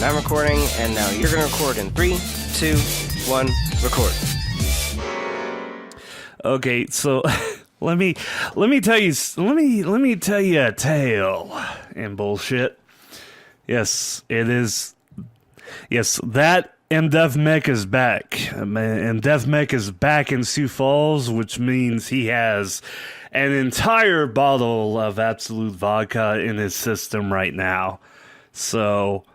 I'm recording, and now you're gonna record in 3, 2, 1, record. Okay, so let me tell you a tale and bullshit. Yes, it is. Yes, that MDev Mech is back. MDev Mech is back in Sioux Falls, which means he has an entire bottle of Absolute Vodka in his system right now. So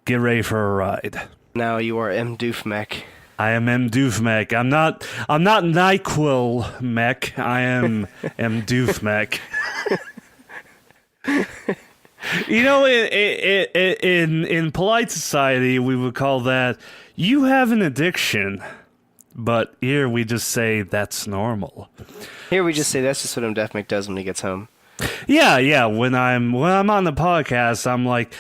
get ready for a ride. Now you are MDoofMech. I am MDoofMech. I'm not NyQuil Mech. I am MDoofMech. You know, in polite society, we would call that you have an addiction, but here we just say that's normal. Here we just say that's just what MDeofMech does when he gets home. Yeah. When I'm on the podcast, I'm like,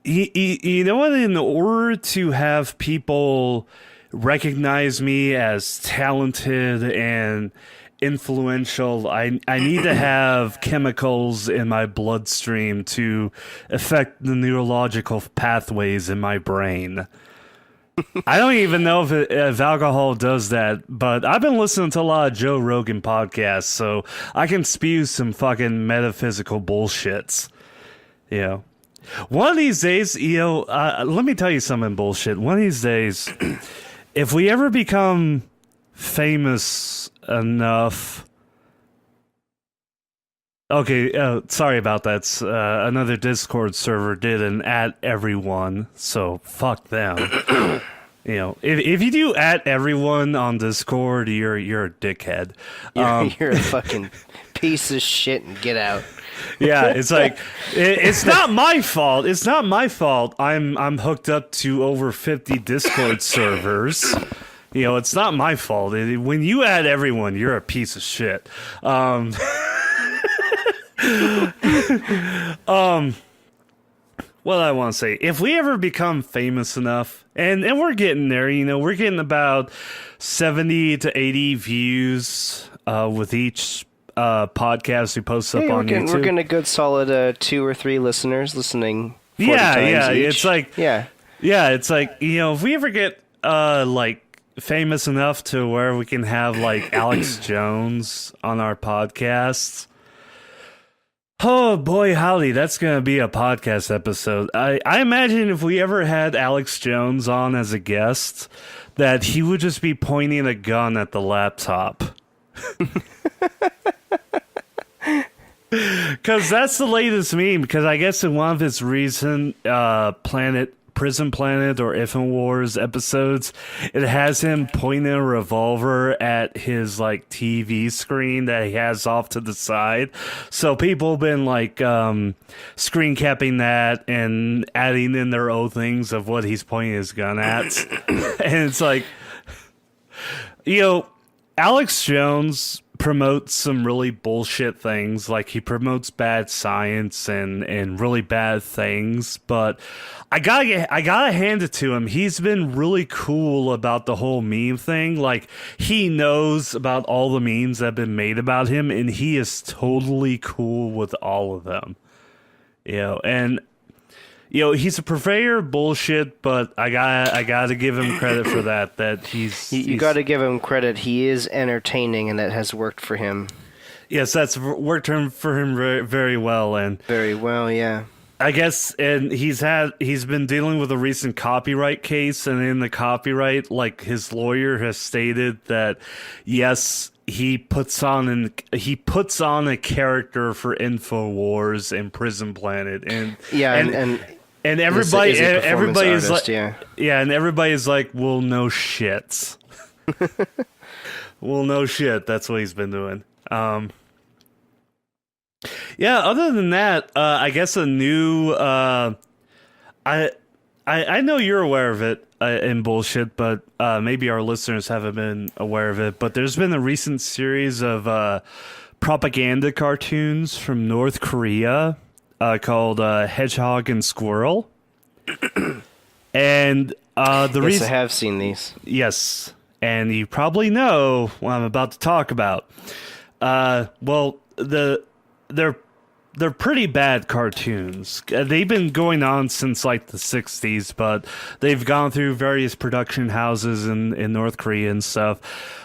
you know what? In order to have people recognize me as talented and influential, I need to have chemicals in my bloodstream to affect the neurological pathways in my brain. I don't even know if alcohol does that, but I've been listening to a lot of Joe Rogan podcasts, so I can spew some fucking metaphysical bullshits. You know, one of these days, let me tell you something bullshit. One of these days, if we ever become famous enough... Okay, sorry about that. Another Discord server did an @everyone, so fuck them. You know, if you do @everyone on Discord, you're a dickhead. You're a fucking piece of shit and get out. Yeah, it's like it's not my fault. It's not my fault. I'm hooked up to over 50 Discord servers. You know, it's not my fault. When you @everyone, you're a piece of shit. What I want to say, if we ever become famous enough, and we're getting there, you know, we're getting about 70 to 80 views with each podcast we post up on YouTube. We're getting a good solid 2 or 3 listeners listening 40 yeah, times each. It's like, yeah, it's like, you know, if we ever get like famous enough to where we can have like Alex Jones on our podcast. Oh boy, howdy, that's going to be a podcast episode. I imagine if we ever had Alex Jones on as a guest, that he would just be pointing a gun at the laptop. Because that's the latest meme, because I guess in one of his recent Prison Planet or Infowars episodes, it has him pointing a revolver at his like TV screen that he has off to the side. So people have been like screen capping that and adding in their own things of what he's pointing his gun at. And it's like, you know, Alex Jones promotes some really bullshit things. Like, he promotes bad science and really bad things, but I gotta hand it to him. He's been really cool about the whole meme thing. Like, he knows about all the memes that have been made about him, and he is totally cool with all of them. You know, and you know, he's a purveyor of bullshit, but I gotta give him credit for that. That you gotta give him credit. He is entertaining, and that has worked for him. Yes, that's worked for him very, very well, and very well, yeah. I guess, and he's been dealing with a recent copyright case, and in the copyright, like, his lawyer has stated that yes, he puts on a character for Infowars and Prison Planet, and yeah, and everybody is like, yeah, and everybody is like, well, no shit. Well, no shit. That's what he's been doing. Yeah. Other than that, I guess a new. I know you're aware of it in bullshit, but maybe our listeners haven't been aware of it. But there's been a recent series of propaganda cartoons from North Korea. Called Hedgehog and Squirrel. And the reason I have seen these. Yes, and you probably know what I'm about to talk about. Well, they're they're pretty bad cartoons. They've been going on since like the 60s, but they've gone through various production houses in North Korea and stuff.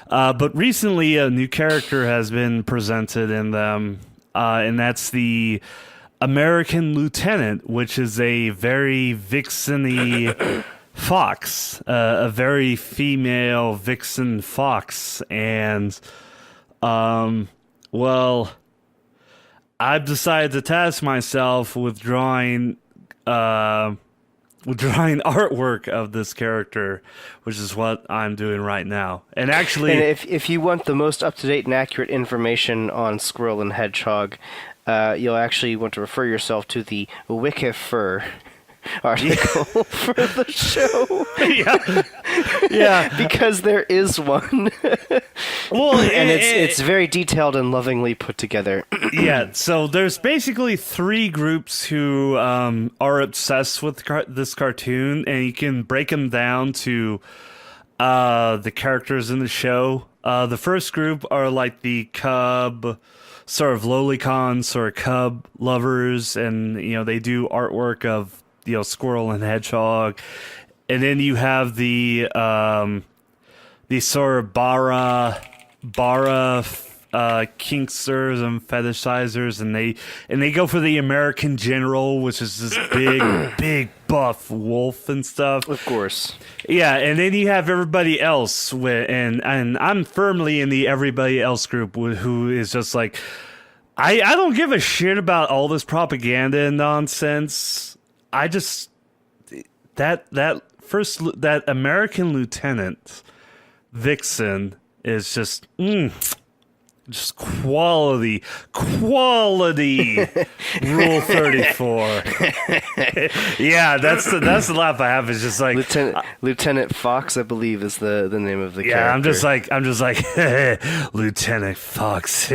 But recently, a new character has been presented in them, and that's the American Lieutenant, which is a very vixen-y fox, a very female vixen fox, and well, I've decided to task myself with drawing artwork of this character, which is what I'm doing right now. And actually, and if you want the most up-to-date and accurate information on Squirrel and Hedgehog, you'll actually want to refer yourself to the Wikifur article for the show. Yeah, because there is one. Well, and it's very detailed and lovingly put together. Yeah, so there's basically three groups who are obsessed with this cartoon, and you can break them down to the characters in the show. The first group are like the cub, sort of lolicon, sort of cub lovers, and they do artwork of Squirrel and Hedgehog. And then you have the sort of bara kinksters and fetishizers, and they go for the American General, which is this big buff wolf and stuff. Of course. Yeah, and then you have everybody else, and I'm firmly in the everybody else group, who is just like, I don't give a shit about all this propaganda and nonsense. I just that American Lieutenant Vixen is just quality Rule 34. Yeah, that's the laugh I have. Is just like Lieutenant Fox, I believe, is the name of the character. Yeah, I'm just like Lieutenant Fox.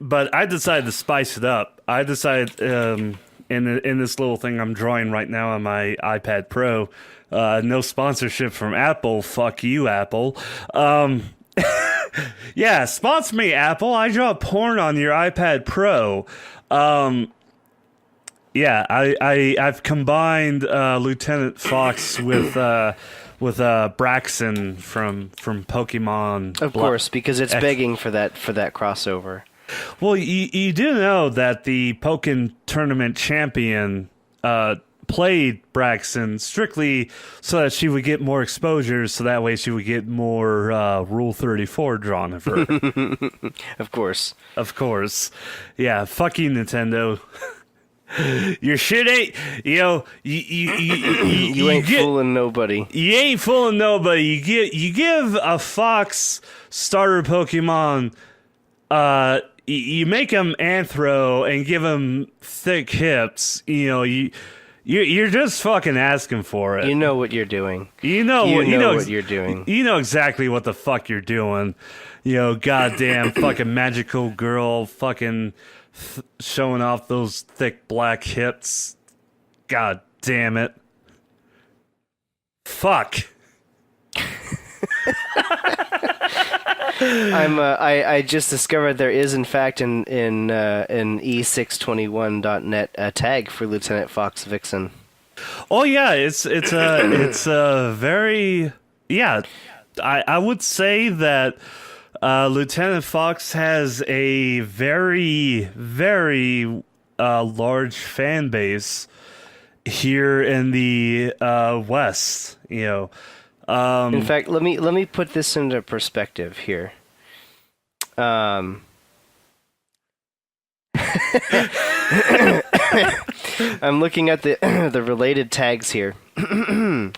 But I decided to spice it up. I decided in this little thing I'm drawing right now on my iPad Pro. No sponsorship from Apple. Fuck you, Apple. Yeah, sponsor me, Apple. I draw porn on your iPad Pro. Yeah, I've combined Lieutenant Fox with Braxton from Pokemon. Of course, because it's begging for that crossover. Well, you do know that the Pokken tournament champion played Braxton strictly so that she would get more exposure, so that way she would get more Rule 34 drawn of her. Of course. Yeah, fuck you, Nintendo. Your shit ain't, you ain't fooling nobody. You ain't fooling nobody. You give a fox starter Pokemon, you make him Anthro and give him thick hips. You're just fucking asking for it. You know what you're doing. You know what you're doing. You know exactly what the fuck you're doing. Goddamn fucking magical girl, fucking showing off those thick black hips. God damn it. Fuck. I just discovered there is in fact in e621.net a tag for Lieutenant Fox Vixen. Oh yeah, it's a very, yeah. I would say that Lieutenant Fox has a very, very large fan base here in the West. In fact, let me put this into perspective here. I'm looking at the related tags here on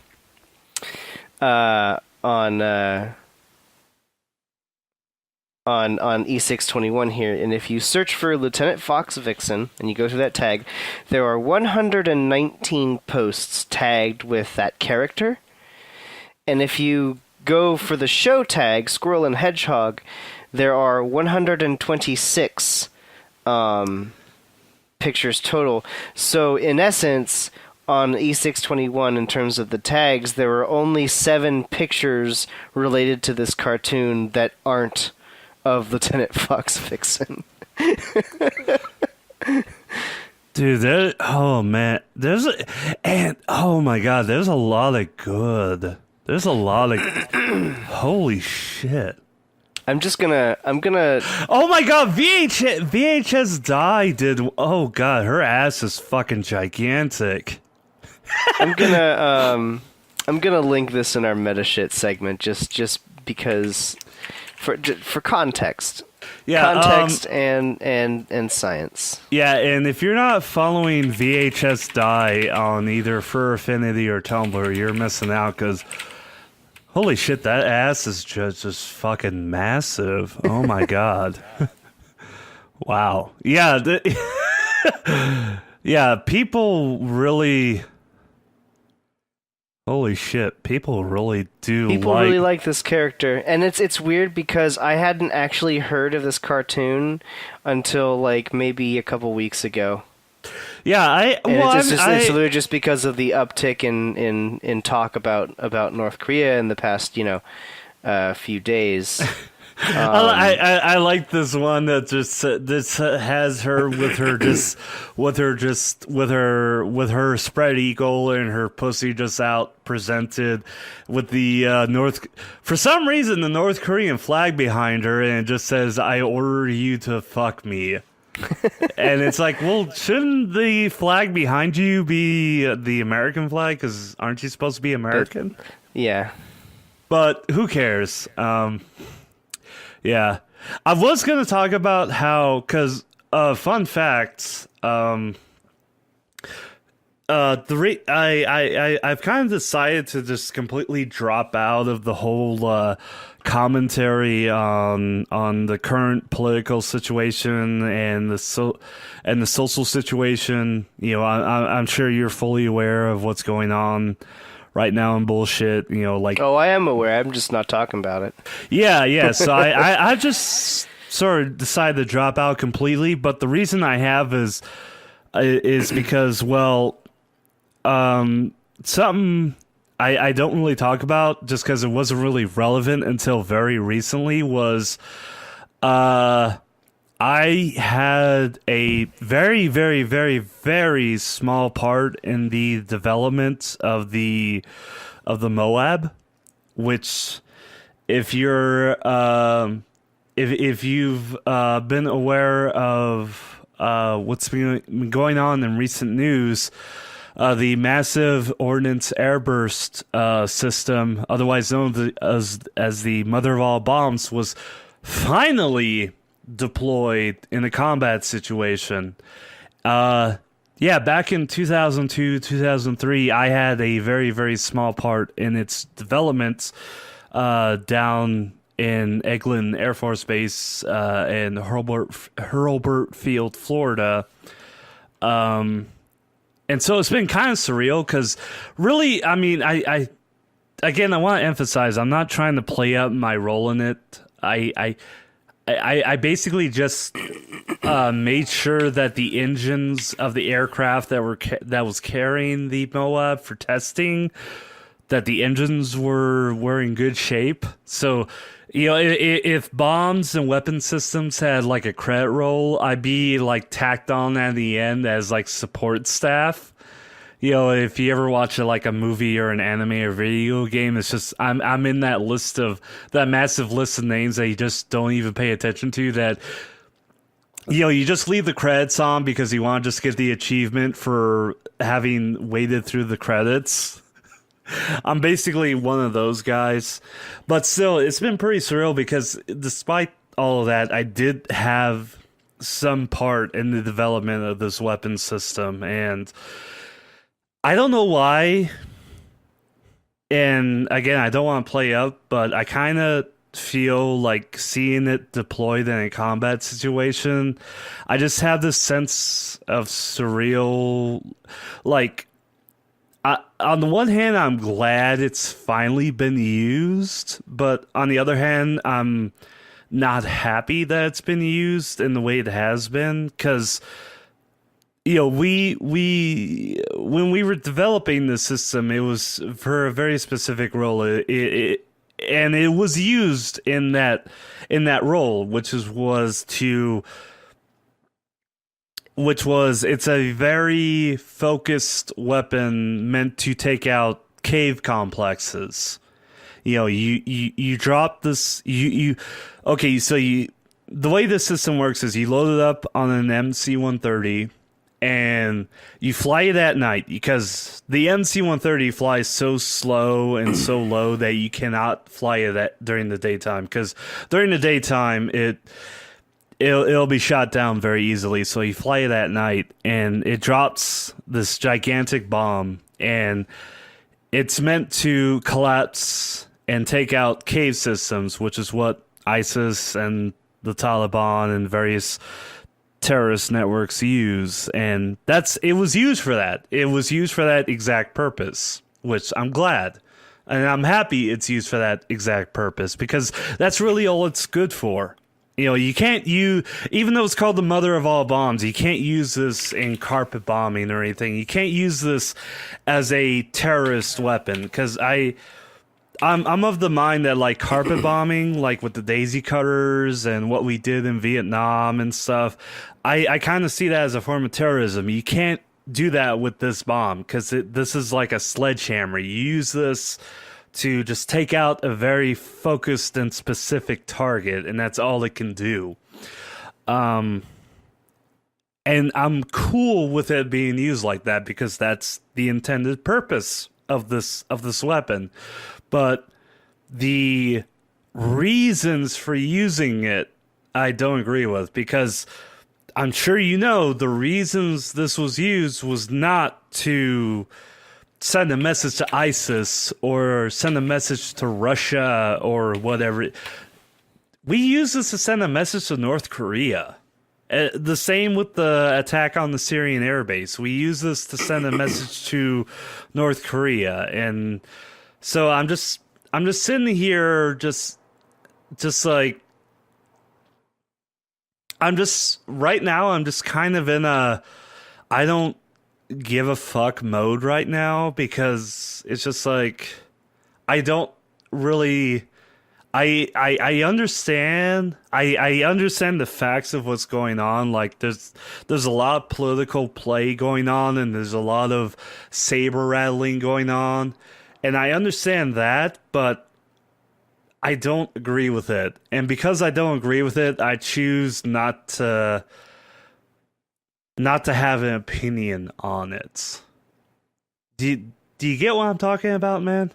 E621 here, and if you search for Lieutenant Fox Vixen and you go to that tag, there are 119 posts tagged with that character. And if you go for the show tag, Squirrel and Hedgehog, there are 126 pictures total. So in essence, on E621, in terms of the tags, there were only 7 pictures related to this cartoon that aren't of Lieutenant Fox Vixen. Dude, oh man, oh my god, there's a lot of good. There's a lot of holy shit. I'm gonna. Oh my god, VHS Die did. Oh god, her ass is fucking gigantic. I'm gonna link this in our meta shit segment just because for context. Yeah, context and science. Yeah, and if you're not following VHS Die on either Fur Affinity or Tumblr, you're missing out because holy shit, that ass is just fucking massive. Oh my god. Wow. Yeah, yeah, people really. Holy shit, people really do really like this character. And it's weird because I hadn't actually heard of this cartoon until like maybe a couple weeks ago. Yeah, it's literally just because of the uptick in talk about North Korea in the past, few days. I like this one that just this has her with her spread eagle and her pussy just out presented with the for some reason the North Korean flag behind her, and it just says "I order you to fuck me." And it's like, well, shouldn't the flag behind you be the American flag? Because aren't you supposed to be American? Yeah, but who cares? Yeah, I was going to talk about how, because fun facts, I've kind of decided to just completely drop out of the whole commentary on the current political situation and the social situation. I'm sure you're fully aware of what's going on right now in bullshit, like... Oh, I am aware. I'm just not talking about it. Yeah. So I just sort of decided to drop out completely, but the reason I have is because, well, something I don't really talk about just because it wasn't really relevant until very recently was... I had a very, very, very, very small part in the development of the Moab, which, if you're if you've been aware of what's been going on in recent news, the massive ordnance airburst system, otherwise known as the mother of all bombs, was finally deployed in a combat situation. Back in 2002, 2003, I had a very, very small part in its development down in Eglin Air Force Base in Hurlburt Field, Florida. And so it's been kind of surreal because really, I mean, I want to emphasize, I'm not trying to play up my role in it. I basically just made sure that the engines of the aircraft that was carrying the Moab for testing, that the engines were in good shape. So, if bombs and weapon systems had like a credit roll, I'd be like tacked on at the end as like support staff. If you ever watch a movie or an anime or video game, it's just I'm in that massive list of names that you just don't even pay attention to. That you just leave the credits on because you want to just get the achievement for having waited through the credits. I'm basically one of those guys, but still, it's been pretty surreal because despite all of that, I did have some part in the development of this weapon system, and I don't know why, and again, I don't want to play up, but I kind of feel like seeing it deployed in a combat situation, I just have this sense of surreal, on the one hand, I'm glad it's finally been used, but on the other hand, I'm not happy that it's been used in the way it has been, because... we when we were developing the system, it was for a very specific role. It and it was used in that role, it's a very focused weapon meant to take out cave complexes. You drop this you okay, so the way this system works is you load it up on an MC-130 and you fly it at night, because the MC-130 flies so slow and so low that you cannot fly it during the daytime, because during the daytime it'll be shot down very easily. So you fly it at night and it drops this gigantic bomb, and it's meant to collapse and take out cave systems, which is what ISIS and the Taliban and various terrorist networks use. And it was used for that. It was used for that exact purpose, which I'm glad. And I'm happy it's used for that exact purpose, because that's really all it's good for. You can't even though it's called the mother of all bombs, you can't use this in carpet bombing or anything. You can't use this as a terrorist weapon, because I'm of the mind that, like, carpet bombing, like with the daisy cutters and what we did in Vietnam and stuff, I kind of see that as a form of terrorism. You can't do that with this bomb, because this is like a sledgehammer. You use this to just take out a very focused and specific target, and that's all it can do. And I'm cool with it being used like that, because that's the intended purpose of this weapon. But the reasons for using it, I don't agree with, because I'm sure the reasons this was used was not to send a message to ISIS or send a message to Russia or whatever. We use this to send a message to North Korea. The same with the attack on the Syrian airbase. We use this to send a message to North Korea. And so I'm just sitting here just like, right now I'm just kind of in a I don't give a fuck mode right now, because it's just like, I don't really I understand I understand the facts of what's going on. Like, there's a lot of political play going on, and there's a lot of saber rattling going on, and I understand that, but I don't agree with it. And because I don't agree with it, I choose not to have an opinion on it. Do you get what I'm talking about, man?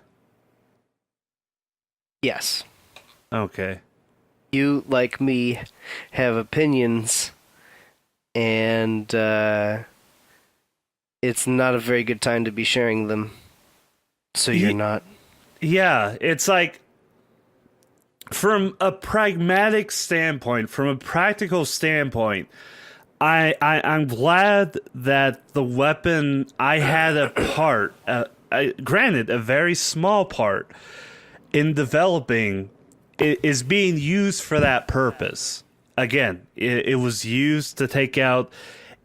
Yes. Okay. You, like me, have opinions, and it's not a very good time to be sharing them. So you're not. Yeah, it's like, from a pragmatic standpoint, from a practical standpoint, I'm glad that the weapon I had a part, granted a very small part, in developing, is being used for that purpose. Again, it was used to take out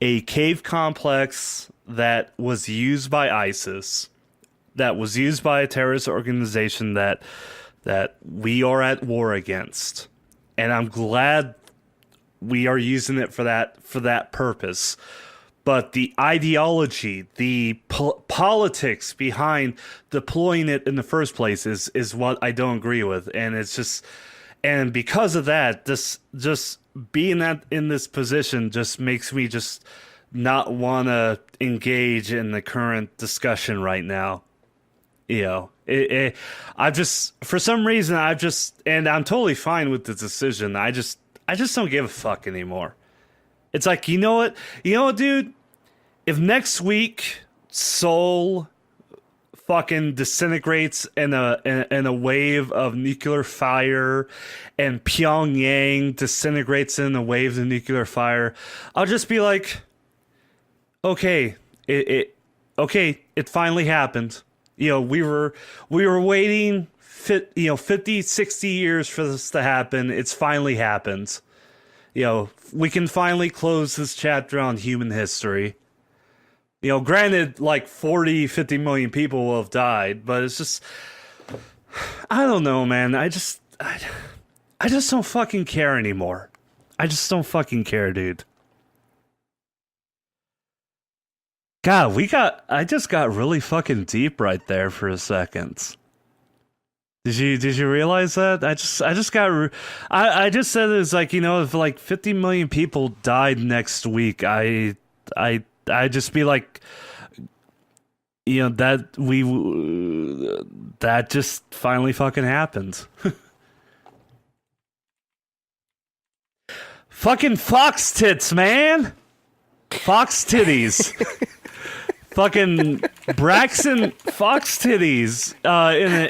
a cave complex that was used by ISIS, that was used by a terrorist organization that we are at war against. And I'm glad we are using it for that purpose. But the ideology, the politics behind deploying it in the first place is what I don't agree with. And it's just, and because of that, this just being in this position just makes me just not want to engage in the current discussion right now. I've just, for some reason, and I'm totally fine with the decision. I just don't give a fuck anymore. It's like, you know what, dude? If next week Seoul fucking disintegrates in a wave of nuclear fire, and Pyongyang disintegrates in a wave of nuclear fire, I'll just be like, okay, it finally happened. We were waiting 50, 60 years for this to happen. It's finally happened. We can finally close this chapter on human history. Granted, like 40, 50 million people will have died, but it's just, I don't know, man. I just don't fucking care anymore. I just don't fucking care, dude. God, I just got really fucking deep right there for a second. Did you realize that? I just said it's like, if like 50 million people died next week, I just be like, that just finally fucking happened. Fucking fox tits, man. Fox titties. Fucking Braxton Fox titties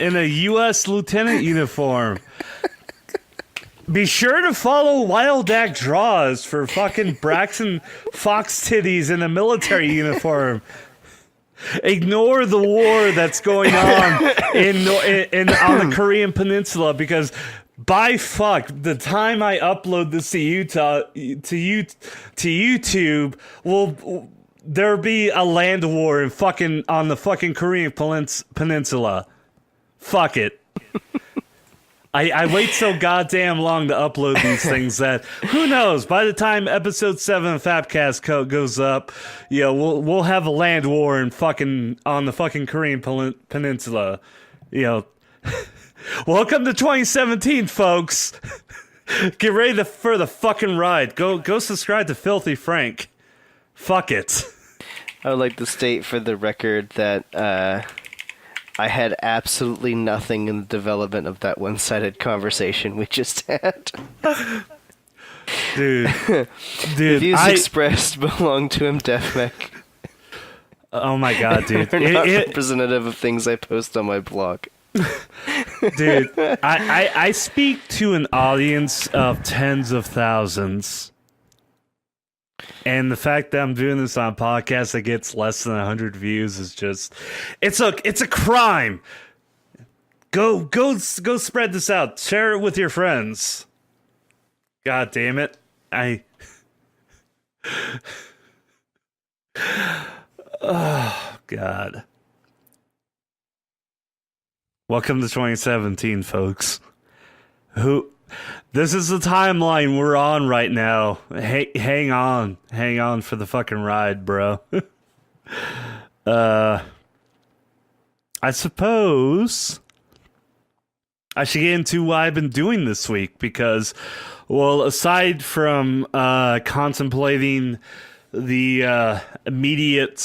in a U.S. lieutenant uniform. Be sure to follow Wild Act Draws for fucking Braxton Fox titties in a military uniform. Ignore the war that's going on on the Korean Peninsula, because by fuck, the time I upload this to YouTube, there'll be a land war on the fucking Korean Peninsula. Fuck it. I wait so goddamn long to upload these things that, who knows, by the time episode 7 of FAPCast goes up, we'll have a land war on the fucking Korean Peninsula. Welcome to 2017, folks. Get ready for the fucking ride. Go subscribe to Filthy Frank. Fuck it. I would like to state for the record that I had absolutely nothing in the development of that one-sided conversation we just had. Dude, the views expressed belong to Deathmech. Oh my god, dude. They're not representative of things I post on my blog. Dude, I speak to an audience of tens of thousands. And the fact that I'm doing this on a podcast that gets less than 100 views is just, it's a crime. Go spread this out. Share it with your friends. God damn it. Oh, God. Welcome to 2017, folks. This is the timeline we're on right now. Hang on for the fucking ride, bro. I suppose I should get into what I've been doing this week, because, well, aside from contemplating the immediate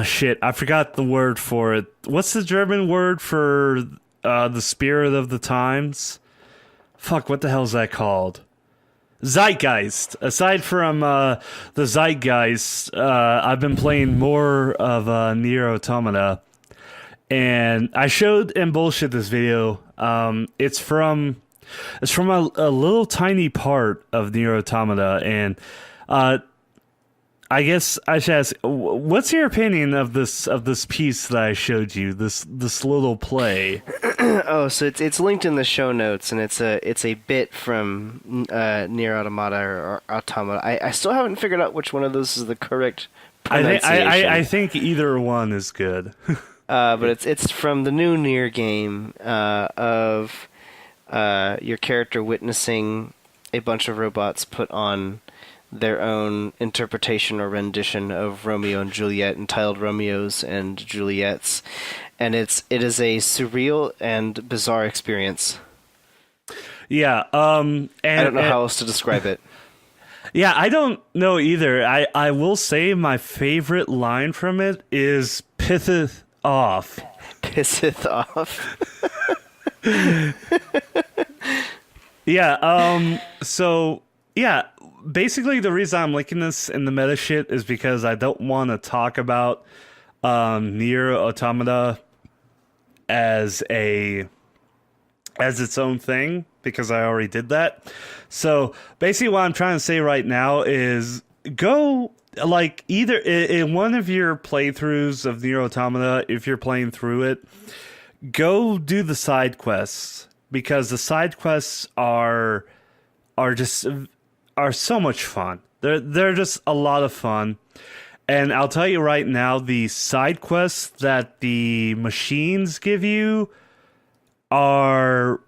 shit, I forgot the word for it. What's the German word for the spirit of the times? Fuck, what the hell's that called? Zeitgeist. Aside from the Zeitgeist, I've been playing more of Nier Automata. And I showed in bullshit this video. It's from a little tiny part of Nier Automata, and I guess I should ask, what's your opinion of this piece that I showed you? This little play. Oh, so it's linked in the show notes, and it's a bit from Nier Automata or Automata. I still haven't figured out which one of those is the correct pronunciation. I think either one is good. But it's from the new Nier game of your character witnessing a bunch of robots put on their own interpretation or rendition of Romeo and Juliet, entitled Romeos and Juliets, and it is a surreal and bizarre experience. Yeah, and I don't know how else to describe it. Yeah, I don't know either. I will say my favorite line from it is "pisseth off." Pisseth off. Yeah. So yeah. Basically, the reason I'm linking this in the meta shit is because I don't want to talk about Nier Automata as its own thing, because I already did that. So basically, what I'm trying to say right now is go, like, either in one of your playthroughs of Nier Automata, if you're playing through it, go do the side quests, because the side quests are so much fun. They're just a lot of fun. And I'll tell you right now, the side quests that the machines give you are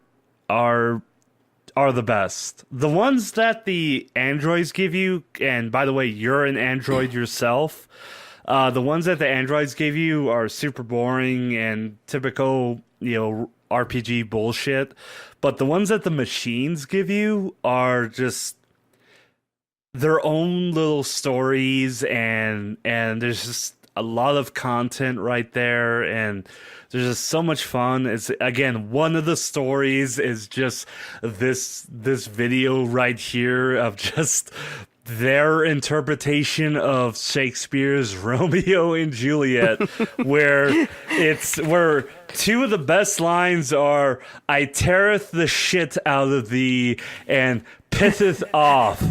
are are the best. The ones that the androids give you, and by the way, you're an android yourself. The ones that the androids give you are super boring and typical, RPG bullshit. But the ones that the machines give you are just their own little stories, and there's just a lot of content right there, and there's just so much fun. It's again, one of the stories is just this video right here of just their interpretation of Shakespeare's Romeo and Juliet, where two of the best lines are "I teareth the shit out of thee" and "pisseth off."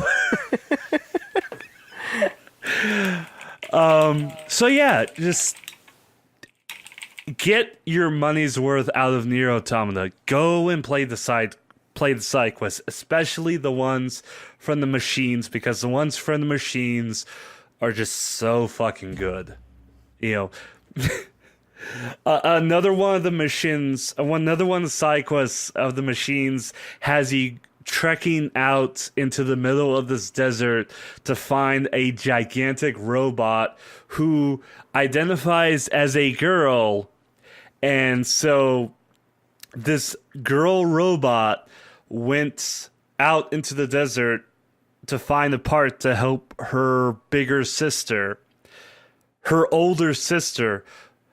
So yeah, just get your money's worth out of Nier Automata. Go and play the side quests, especially the ones from the machines, because the ones from the machines are just so fucking good. Another one of the missions, another one of the side quests of the machines has you trekking out into the middle of this desert to find a gigantic robot who identifies as a girl. And so this girl robot went out into the desert to find a part to help her bigger sister. Her older sister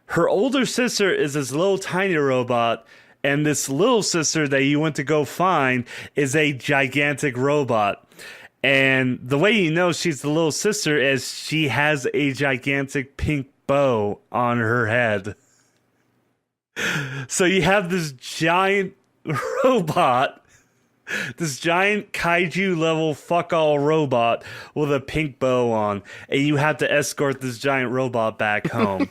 is this little tiny robot, and this little sister that you went to go find is a gigantic robot. And the way you know she's the little sister is she has a gigantic pink bow on her head. So you have this giant robot, this giant kaiju level fuck all robot with a pink bow on, and you have to escort this giant robot back home.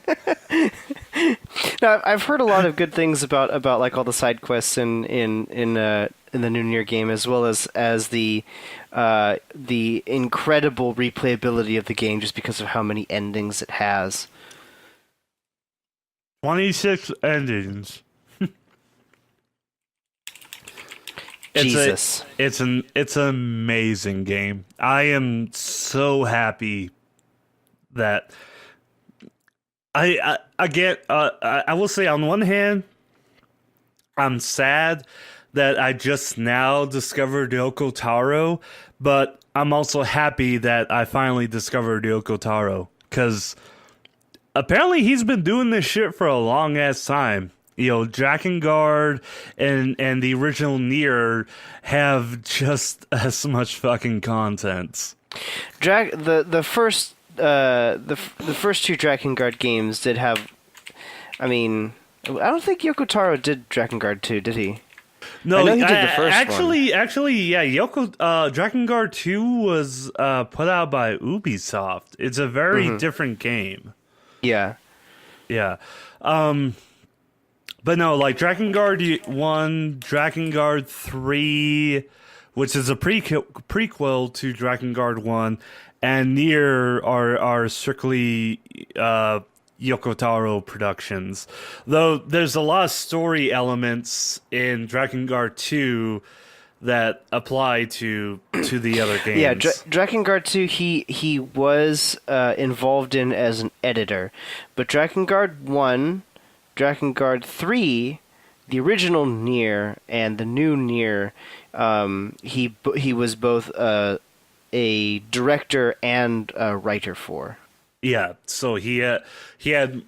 Now, I've heard a lot of good things about like all the side quests in the new Nier game, as well as the incredible replayability of the game, just because of how many endings it has. 26 endings. Jesus. It's an amazing game. I am so happy that I will say, on one hand, I'm sad that I just now discovered Yoko Taro, but I'm also happy that I finally discovered Yoko Taro, because apparently he's been doing this shit for a long ass time. Drakengard and the original Nier have just as much fucking content. The first two Drakengard games did have. I mean, I don't think Yoko Taro did Drakengard 2, did he? No, I know he did the first actually, one. Actually, yeah, Drakengard 2 was put out by Ubisoft. It's a very different game. Yeah. Yeah. But no, like Drakengard 1, Drakengard 3, which is a prequel to Drakengard 1, and Nier are strictly Yoko Taro productions. Though there's a lot of story elements in Drakengard 2 that apply to the other games. Yeah, Drakengard 2 he was involved in as an editor, but Drakengard 1, Drakengard 3, the original Nier, and the new Nier, he was both a director and a writer for. Yeah, so he had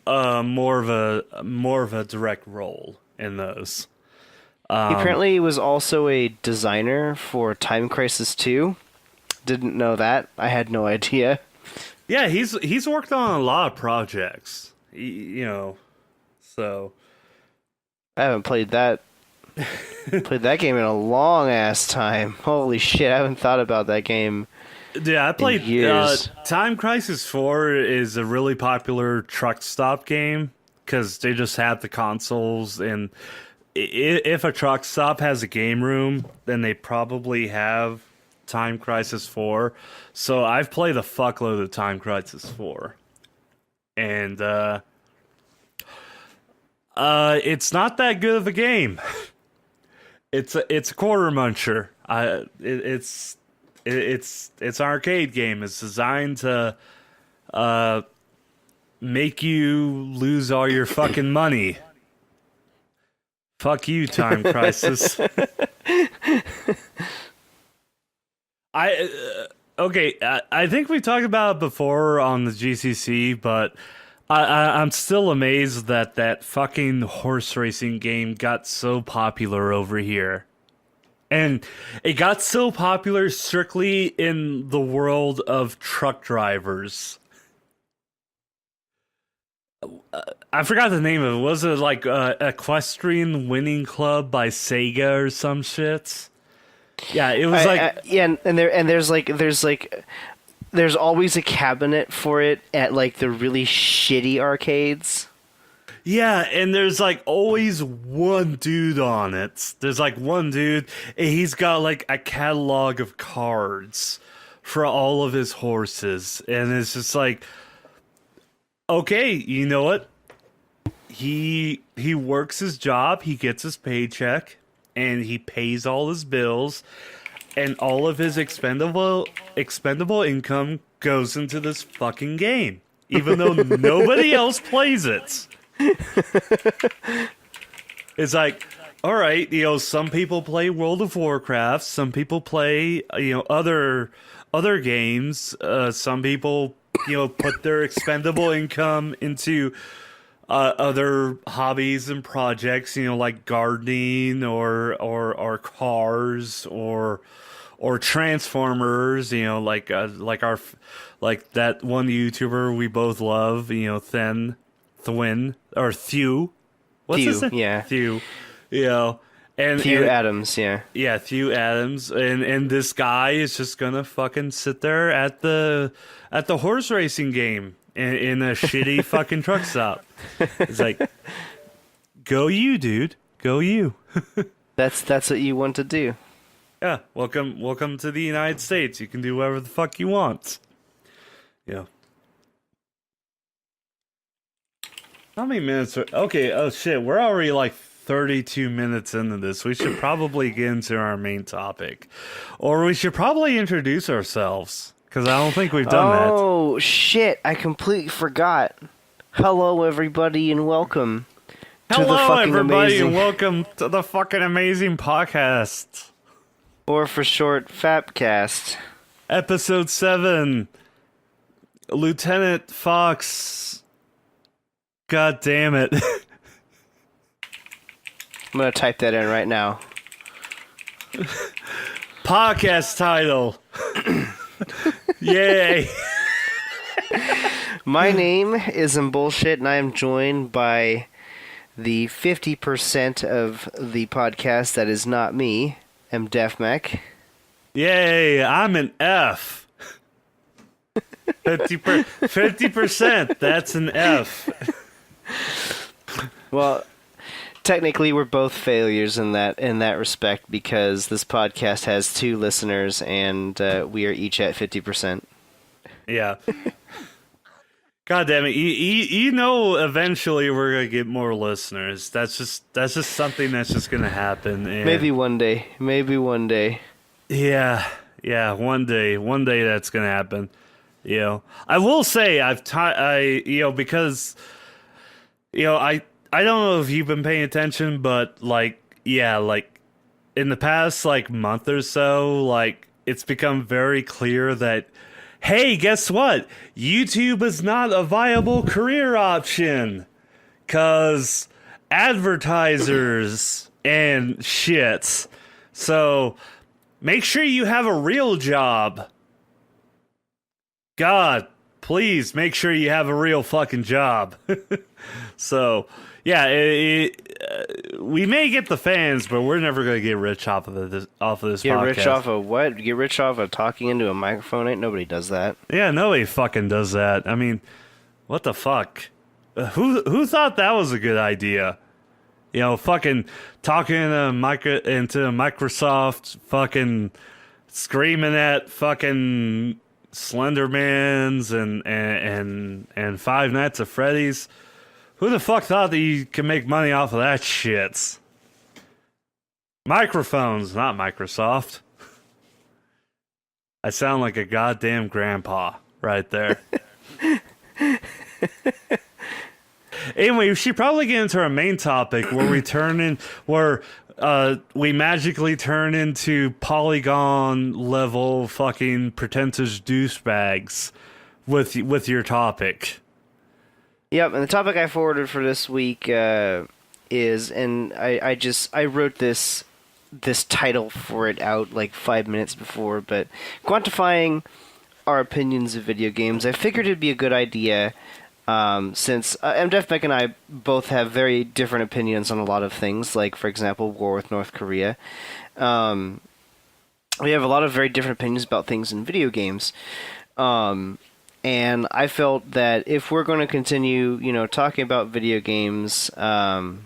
more of a direct role in those. He apparently was also a designer for Time Crisis 2. Didn't know that. I had no idea. Yeah, he's worked on a lot of projects. So I haven't played that game in a long ass time. Holy shit, I haven't thought about that game. Yeah, I played years. Time Crisis 4 is a really popular truck stop game because they just have the consoles, and if a truck stop has a game room, then they probably have Time Crisis 4. So I've played a fuckload of Time Crisis 4. and it's not that good of a game. It's a quarter muncher. It's an arcade game. It's designed to make you lose all your fucking money. Fuck you, Time Crisis. I think we talked about it before on the GCC, but I'm still amazed that that fucking horse racing game got so popular over here. And it got so popular strictly in the world of truck drivers. I forgot the name of it. Was it like Equestrian Winning Club by Sega or some shit? Yeah, it was there's always a cabinet for it at like the really shitty arcades. Yeah, and there's like always one dude on it. There's like one dude, and he's got like a catalog of cards for all of his horses, and it's just like, okay, you know what? He works his job, he gets his paycheck, and he pays all his bills, and all of his expendable income goes into this fucking game, even though nobody else plays it. It's like, all right, some people play World of Warcraft, some people play, other games, some people, put their expendable income into other hobbies and projects, like gardening or cars or Transformers, like that one YouTuber we both love, Thwin or Thew. What's his name? Yeah. Thew. And Thew Adams, yeah. Yeah, Thew Adams. And this guy is just gonna fucking sit there at the horse racing game in a shitty fucking truck stop. It's like, go you, dude. Go you. That's what you want to do. Yeah, welcome to the United States. You can do whatever the fuck you want. Yeah. How many minutes are... Okay, oh shit, we're already like 32 minutes into this. We should probably get into our main topic. Or we should probably introduce ourselves, because I don't think we've done that. Oh, shit, I completely forgot. Hello, everybody, and welcome to the fucking everybody, amazing... and welcome to the fucking amazing podcast. Or for short, FAPCast. Episode 7. Lieutenant Fox... God damn it. I'm gonna type that in right now. Podcast title. Yay. My name is Bullshit, and I am joined by the 50% of the podcast that is not me, Defmech. Yay, I'm an F. 50%, that's an F. Well, technically we're both failures in that respect, because this podcast has 2 listeners and we are each at 50%. Yeah. God damn it! Eventually we're gonna get more listeners. That's just something that's just gonna happen. And maybe one day. Yeah, one day that's gonna happen. I will say because I don't know if you've been paying attention, but in the past month or so, it's become very clear that, hey, guess what? YouTube is not a viable career option, 'cause advertisers and shit. So make sure you have a real job. God, please make sure you have a real fucking job. So, yeah, we may get the fans, but we're never going to get rich off of this podcast. Get rich off of what? Get rich off of talking into a microphone? Ain't nobody does that. Yeah, nobody fucking does that. I mean, what the fuck? Who thought that was a good idea? Fucking talking into Microsoft, fucking screaming at fucking Slendermans and Five Nights at Freddy's. Who the fuck thought that you could make money off of that shit? Microphones, not Microsoft. I sound like a goddamn grandpa right there. Anyway, we should probably get into our main topic where we magically turn into Polygon level fucking pretentious douchebags with your topic. Yep, and the topic I forwarded for this week is, and I wrote this title for it out like 5 minutes before, but quantifying our opinions of video games. I figured it'd be a good idea. Since MDefBeck and I both have very different opinions on a lot of things, like, for example, war with North Korea. We have a lot of very different opinions about things in video games. And I felt that if we're going to continue, talking about video games on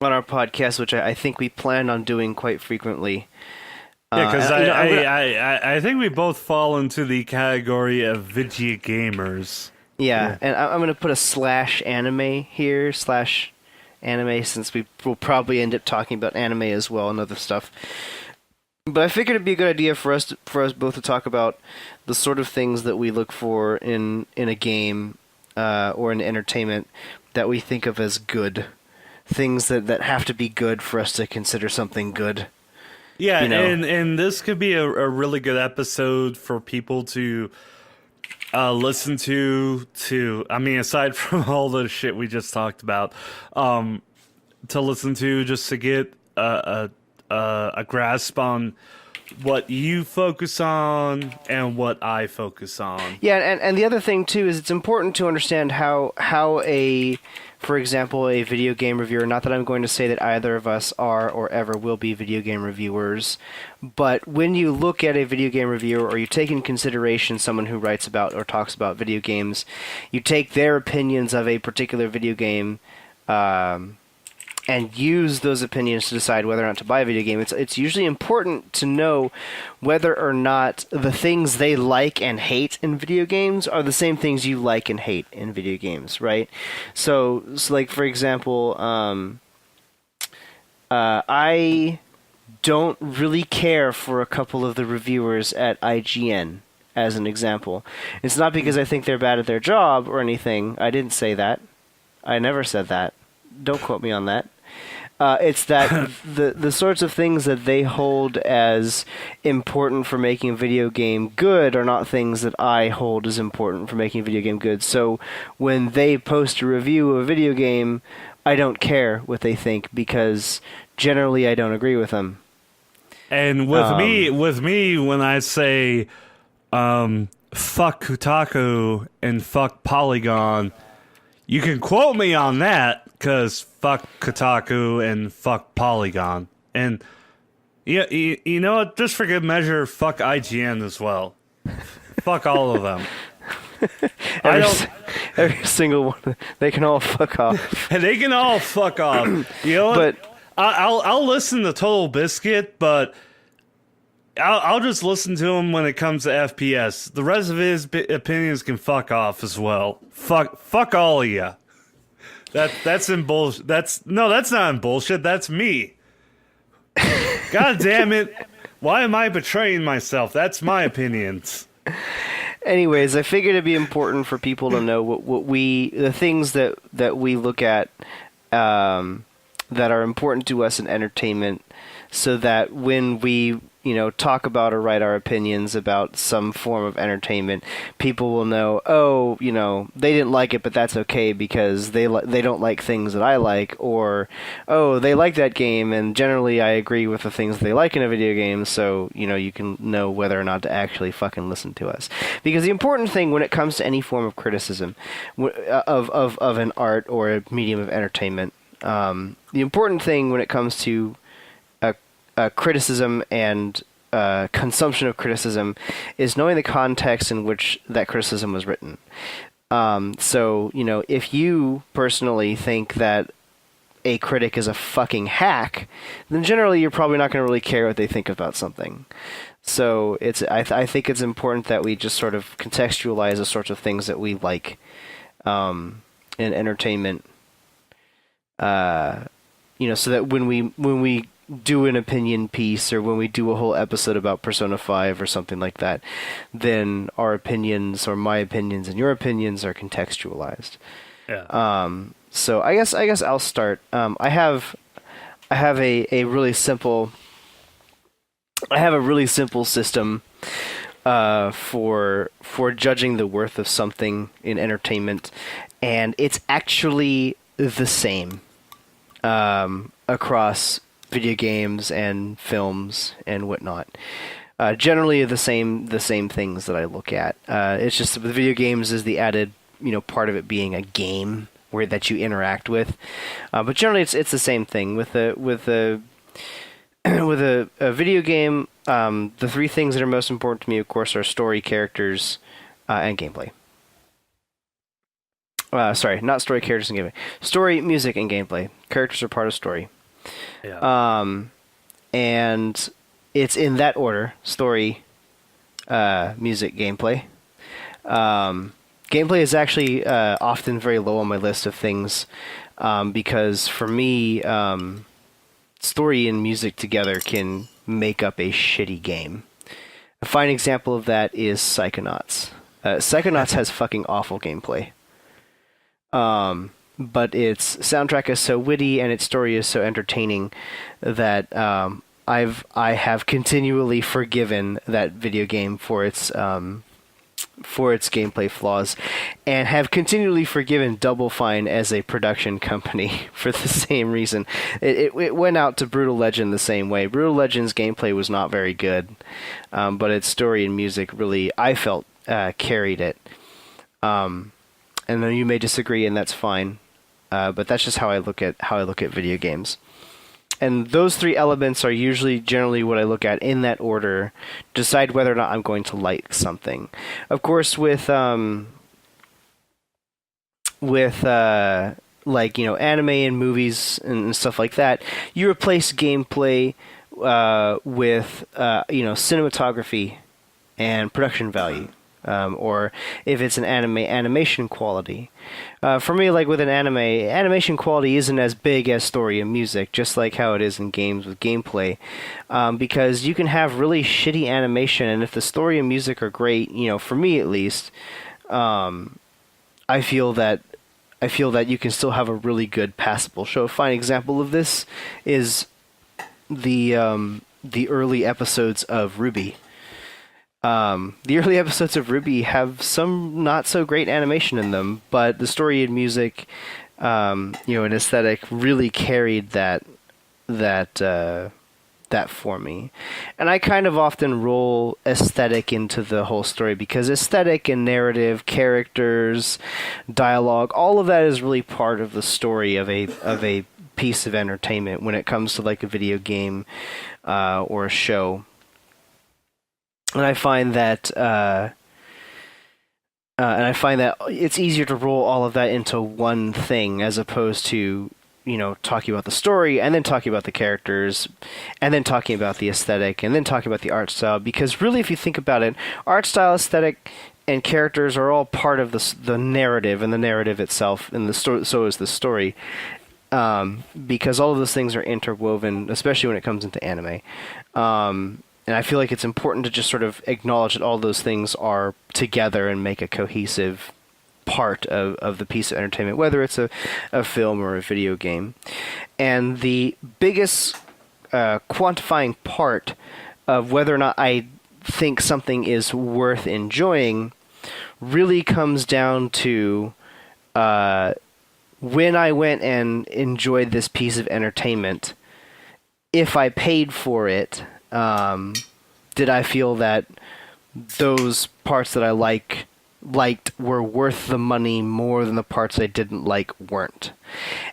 our podcast, which I think we plan on doing quite frequently. Yeah, because I think we both fall into the category of video gamers. Yeah, and I'm going to put a /anime here, /anime, since we will probably end up talking about anime as well and other stuff. But I figured it'd be a good idea for us both to talk about the sort of things that we look for in a game or in entertainment that we think of as good. Things that have to be good for us to consider something good. Yeah, and this could be a really good episode for people to listen to, I mean, aside from all the shit we just talked about, to listen to just to get a grasp on what you focus on and what I focus on. Yeah, and the other thing too is it's important to understand how for example, a video game reviewer, not that I'm going to say that either of us are or ever will be video game reviewers, but when you look at a video game reviewer or you take in consideration someone who writes about or talks about video games, you take their opinions of a particular video game and use those opinions to decide whether or not to buy a video game. It's usually important to know whether or not the things they like and hate in video games are the same things you like and hate in video games, right? So like, for example, I don't really care for a couple of the reviewers at IGN, as an example. It's not because I think they're bad at their job or anything. I didn't say that. I never said that. Don't quote me on that. It's that the sorts of things that they hold as important for making a video game good are not things that I hold as important for making a video game good. So when they post a review of a video game, I don't care what they think because generally I don't agree with them. And with me, when I say fuck Kotaku and fuck Polygon, you can quote me on that. Because fuck Kotaku and fuck Polygon. And you know what? Just for good measure, fuck IGN as well. Fuck all of them. Every single one. They can all fuck off. They can all fuck off. You know what? But I'll listen to Total Biscuit, but I'll just listen to him when it comes to FPS. The rest of his opinions can fuck off as well. Fuck all of you. That's in bullshit. That's not in bullshit. That's me. God damn it! Why am I betraying myself? That's my opinions. Anyways, I figured it'd be important for people to know the things that we look at that are important to us in entertainment, so that when we talk about or write our opinions about some form of entertainment, people will know, they didn't like it, but that's okay because they don't like things that I like, or, they like that game, and generally I agree with the things they like in a video game, so, you can know whether or not to actually fucking listen to us. Because the important thing when it comes to any form of criticism of an art or a medium of entertainment, the important thing when it comes to criticism and consumption of criticism is knowing the context in which that criticism was written. So, if you personally think that a critic is a fucking hack, then generally you're probably not going to really care what they think about something. So I think it's important that we just sort of contextualize the sorts of things that we like in entertainment. So that when we do an opinion piece or when we do a whole episode about Persona 5 or something like that, then our opinions or my opinions and your opinions are contextualized. Yeah. So I guess I'll start. I have a really simple system for judging the worth of something in entertainment, and it's actually the same across video games and films and whatnot. Generally, the same things that I look at. It's just with video games is the added part of it being a game where that you interact with. But generally, it's the same thing with a with a video game. The three things that are most important to me, of course, are story, characters, and gameplay. Sorry, not story, characters, and gameplay. Story, music, and gameplay. Characters are part of story. Yeah. And it's in that order: story, music, gameplay. Gameplay is actually often very low on my list of things because for me, story and music together can make up a shitty game. A fine example of that is Psychonauts. Psychonauts has fucking awful gameplay. But its soundtrack is so witty and its story is so entertaining that I have continually forgiven that video game for its gameplay flaws, and have continually forgiven Double Fine as a production company for the same reason. It went out to Brutal Legend the same way. Brutal Legend's gameplay was not very good, but its story and music really, I felt, carried it. And then you may disagree, and that's fine. But that's just how I look at video games. And those three elements are generally what I look at in that order, decide whether or not I'm going to like something. Of course, with anime and movies and stuff like that, you replace gameplay with cinematography and production value. Or if it's an animation quality. For me, like with an animation quality isn't as big as story and music, just like how it is in games with gameplay. Because you can have really shitty animation, and if the story and music are great, for me at least, I feel that you can still have a really good passable show. A fine example of this is the early episodes of Ruby. The early episodes of Ruby have some not so great animation in them, but the story and music, and aesthetic really carried that for me. And I kind of often roll aesthetic into the whole story because aesthetic and narrative, characters, dialogue, all of that is really part of the story of a piece of entertainment when it comes to like a video game or a show. And I find that it's easier to roll all of that into one thing as opposed to, talking about the story and then talking about the characters and then talking about the aesthetic and then talking about the art style. Because really, if you think about it, art style, aesthetic, and characters are all part of the narrative and the narrative itself, and so is the story. Because all of those things are interwoven, especially when it comes into anime. And I feel like it's important to just sort of acknowledge that all those things are together and make a cohesive part of the piece of entertainment, whether it's a film or a video game. And the biggest quantifying part of whether or not I think something is worth enjoying really comes down to when I went and enjoyed this piece of entertainment, if I paid for it, did I feel that those parts that I like liked were worth the money more than the parts I didn't like weren't.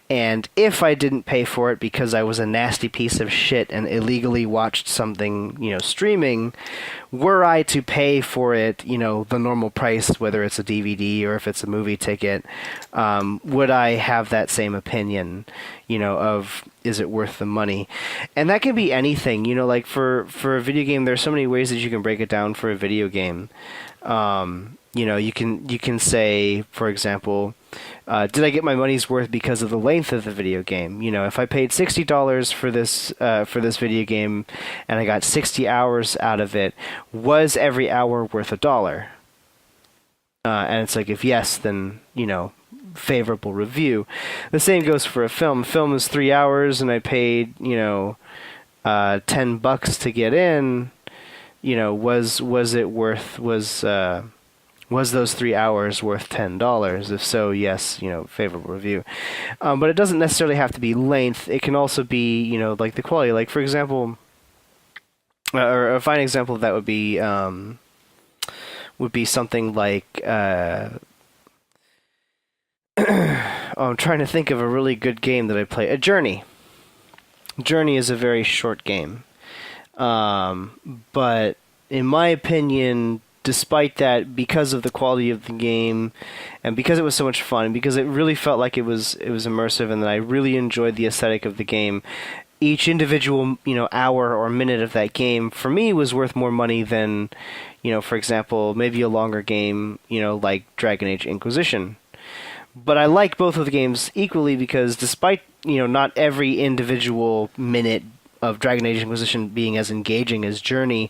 And if I didn't pay for it because I was a nasty piece of shit and illegally watched something, streaming, were I to pay for it, the normal price, whether it's a DVD or if it's a movie ticket, would I have that same opinion, of is it worth the money? And that can be anything, like for a video game, there's so many ways that you can break it down for a video game. You can say, for example, did I get my money's worth because of the length of the video game? If I paid $60 for this video game and I got 60 hours out of it, was every hour worth $1? And it's like, if yes, then, favorable review. The same goes for a film. Film is 3 hours and I paid, $10 to get in. Was it worth, was those 3 hours worth $10? If so, yes, favorable review. But it doesn't necessarily have to be length. It can also be, like the quality. Like, for example, or a fine example of that would be something like, I'm trying to think of a really good game that I play. A Journey. Journey is a very short game. But in my opinion, despite that, because of the quality of the game, and because it was so much fun, and because it really felt like it was immersive, and that I really enjoyed the aesthetic of the game, each individual hour or minute of that game for me was worth more money than, for example, maybe a longer game, like Dragon Age Inquisition. But I like both of the games equally because despite not every individual minute of Dragon Age Inquisition being as engaging as Journey,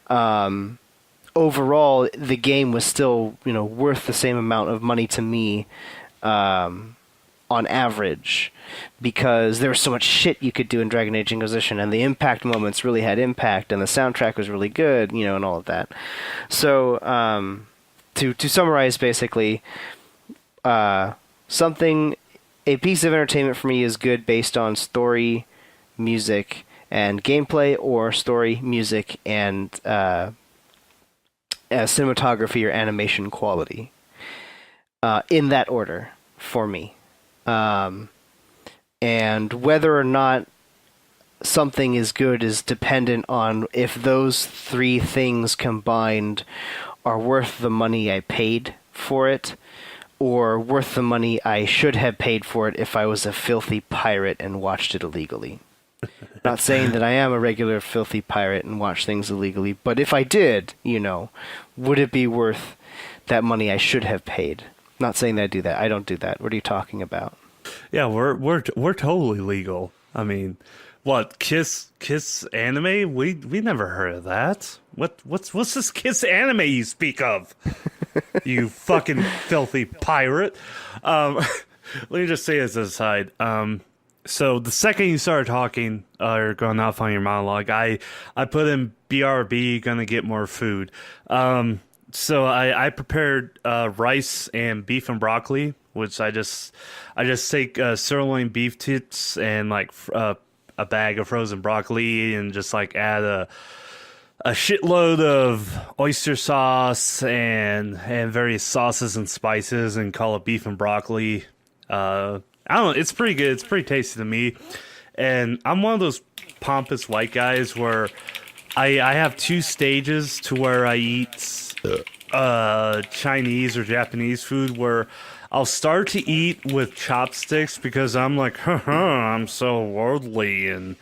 overall, the game was still, worth the same amount of money to me, on average, because there was so much shit you could do in Dragon Age Inquisition, and the impact moments really had impact, and the soundtrack was really good, and all of that. So, to summarize, basically, a piece of entertainment for me is good based on story, music, and gameplay, or story, music, and cinematography or animation quality, in that order for me. And whether or not something is good is dependent on if those three things combined are worth the money I paid for it, or worth the money I should have paid for it if I was a filthy pirate and watched it illegally. Not saying that I am a regular filthy pirate and watch things illegally, but if I did, would it be worth that money I should have paid? Not saying that I do that. I don't do that. What are you talking about? Yeah, we're totally legal. I mean, what, Kiss anime? We never heard of that. What's this Kiss anime you speak of? You fucking filthy pirate. Let me just say as an aside. So the second you started talking or going off on your monologue, I put in BRB, gonna get more food. So I prepared rice and beef and broccoli, which I just take sirloin beef tips and like a bag of frozen broccoli and just like add a shitload of oyster sauce and various sauces and spices and call it beef and broccoli. I don't know. It's pretty good. It's pretty tasty to me. And I'm one of those pompous white guys where I have two stages to where I eat Chinese or Japanese food, where I'll start to eat with chopsticks because I'm like, I'm so worldly and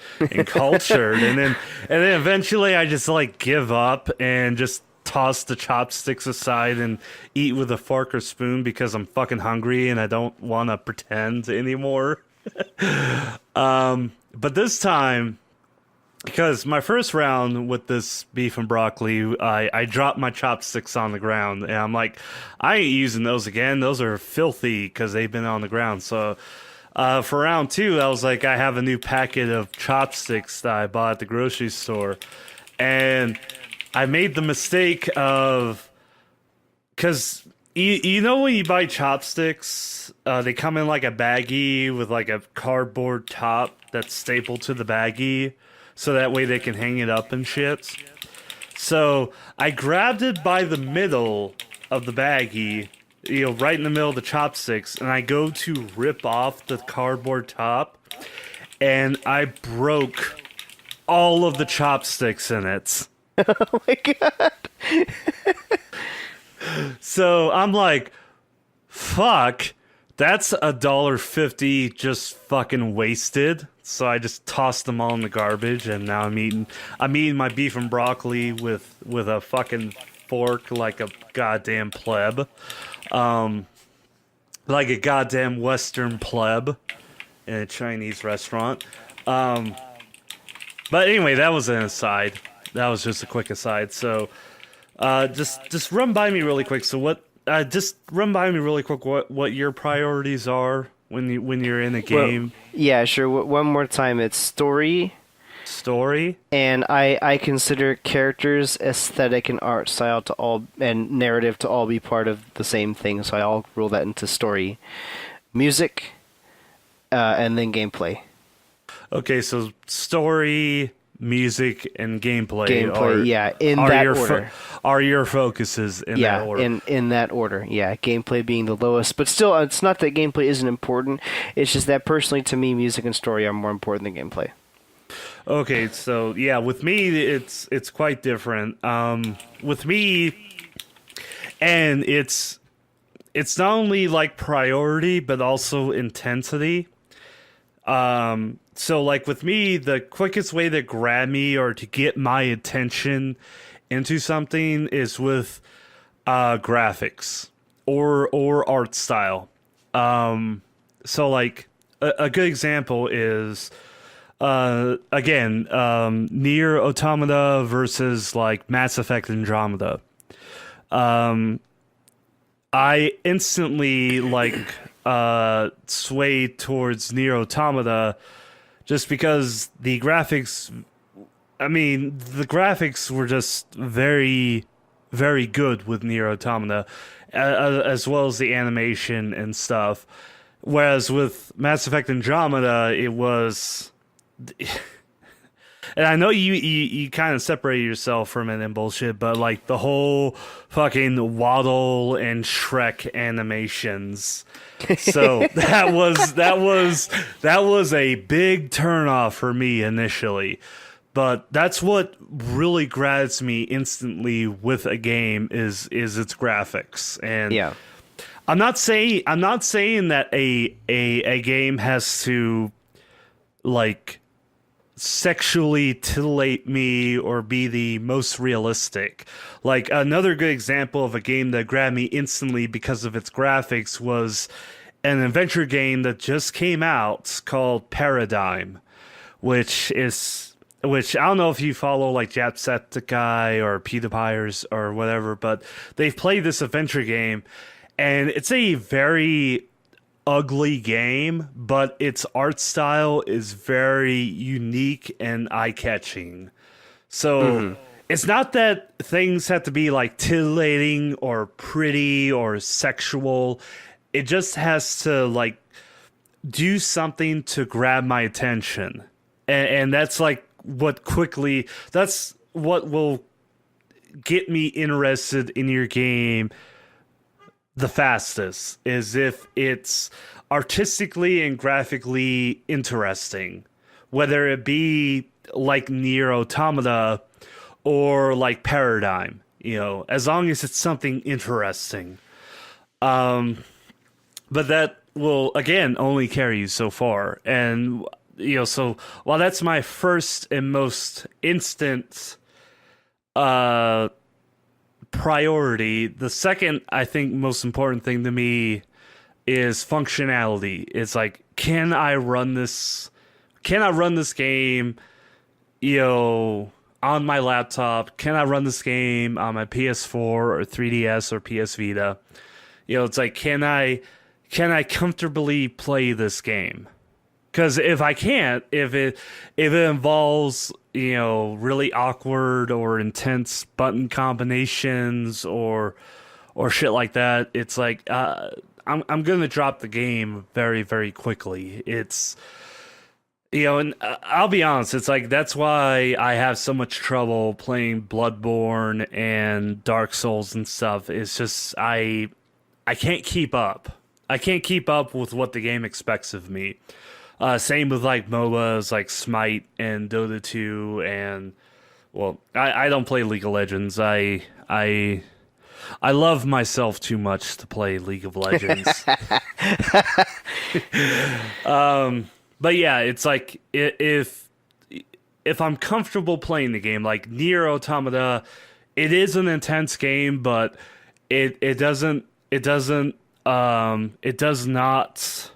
cultured, and then eventually I just like give up and just toss the chopsticks aside and eat with a fork or spoon because I'm fucking hungry and I don't want to pretend anymore. But this time, because my first round with this beef and broccoli, I dropped my chopsticks on the ground, and I'm like, I ain't using those again. Those are filthy because they've been on the ground. So for round two, I was like, I have a new packet of chopsticks that I bought at the grocery store. And I made the mistake of, because you know when you buy chopsticks, they come in like a baggie with like a cardboard top that's stapled to the baggie, so that way they can hang it up and shit. So I grabbed it by the middle of the baggie, right in the middle of the chopsticks, and I go to rip off the cardboard top, and I broke all of the chopsticks in it. Oh my god. So I'm like, fuck, that's $1.50 just fucking wasted. So I just tossed them all in the garbage, and now I'm eating my beef and broccoli with a fucking fork like a goddamn pleb. Like a goddamn Western pleb in a Chinese restaurant. But anyway, that was an aside. That was just a quick aside. So, just run by me really quick. So just run by me really quick what your priorities are when you're in a game. Well, yeah, sure. One more time. It's story, and I consider characters, aesthetic, and art style and narrative to all be part of the same thing. So I'll roll that into story, music, and then gameplay. Okay, so story, music, and gameplay. In that order. Are your focuses in that order? in that order. Yeah, gameplay being the lowest, but still, it's not that gameplay isn't important. It's just that personally, to me, music and story are more important than gameplay. Okay, so yeah, with me, it's quite different. With me, and it's not only like priority, but also intensity. So like with me, the quickest way to grab me or to get my attention into something is with graphics or art style. So like a good example is again, Nier Automata versus like Mass Effect Andromeda. I instantly like swayed towards Nier Automata just because the graphics were just very, very good with Nier Automata, as well as the animation and stuff. Whereas with Mass Effect Andromeda, it was... And I know you kind of separated yourself from it and bullshit, but like the whole fucking Waddle and Shrek animations. So that was a big turnoff for me initially. But that's what really grabs me instantly with a game is its graphics. And yeah. I'm not saying that a game has to like sexually titillate me or be the most realistic. Like another good example of a game that grabbed me instantly because of its graphics was an adventure game that just came out called Paradigm, which I don't know if you follow like Jacksepticeye or PewDiePie or whatever, but they've played this adventure game, and it's a very ugly game, but its art style is very unique and eye-catching. So it's not that things have to be like titillating or pretty or sexual. It just has to like do something to grab my attention. And that's like that's what will get me interested in your game the fastest, is if it's artistically and graphically interesting, whether it be like Nier Automata or like Paradigm, as long as it's something interesting. But that will again only carry you so far. And so while that's my first and most instant priority, the second, I think, most important thing to me is functionality. It's like, can I run this game, on my laptop? Can I run this game on my PS4 or 3DS or PS Vita? It's like, can I comfortably play this game? Because if I can't, if it involves really awkward or intense button combinations or shit like that, it's like I'm gonna drop the game very, very quickly. It's And I'll be honest, it's like that's why I have so much trouble playing Bloodborne and Dark Souls and stuff. It's just I can't keep up. I can't keep up with what the game expects of me. Same with like MOBAs like Smite and Dota 2 and well, I don't play League of Legends. I love myself too much to play League of Legends. But yeah, it's like if I'm comfortable playing the game, like Nier Automata, it is an intense game, but it doesn't it does not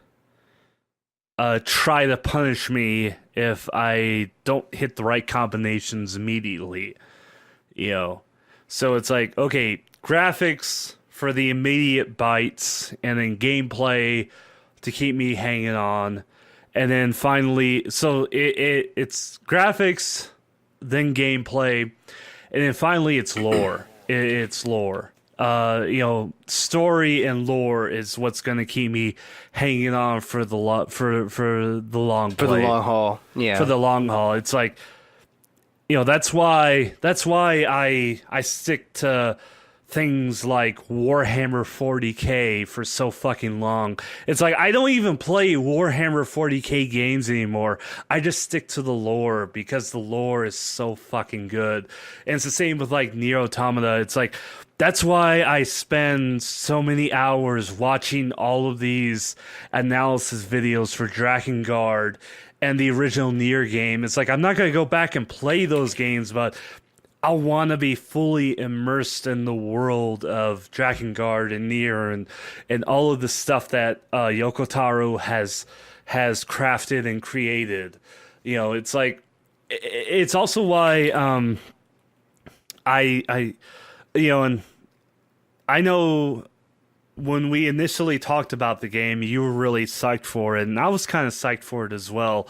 try to punish me if I don't hit the right combinations immediately. So it's like, okay, graphics for the immediate bites, and then gameplay to keep me hanging on. And then finally, so it's graphics, then gameplay, and then finally it's lore. It's lore. Story and lore is what's going to keep me hanging on for the for the long For play. the long haul. Yeah. For the long haul. It's like, that's why I stick to things like Warhammer 40K for so fucking long. It's like I don't even play Warhammer 40K games anymore. I just stick to the lore because the lore is so fucking good. And it's the same with like Nier Automata. It's like that's why I spend so many hours watching all of these analysis videos for Drakengard and the original Nier game. It's like I'm not going to go back and play those games, but I want to be fully immersed in the world of Drakengard and Nier and all of the stuff that Yoko Taro has crafted and created. It's like it's also why and I know when we initially talked about the game, you were really psyched for it, and I was kind of psyched for it as well.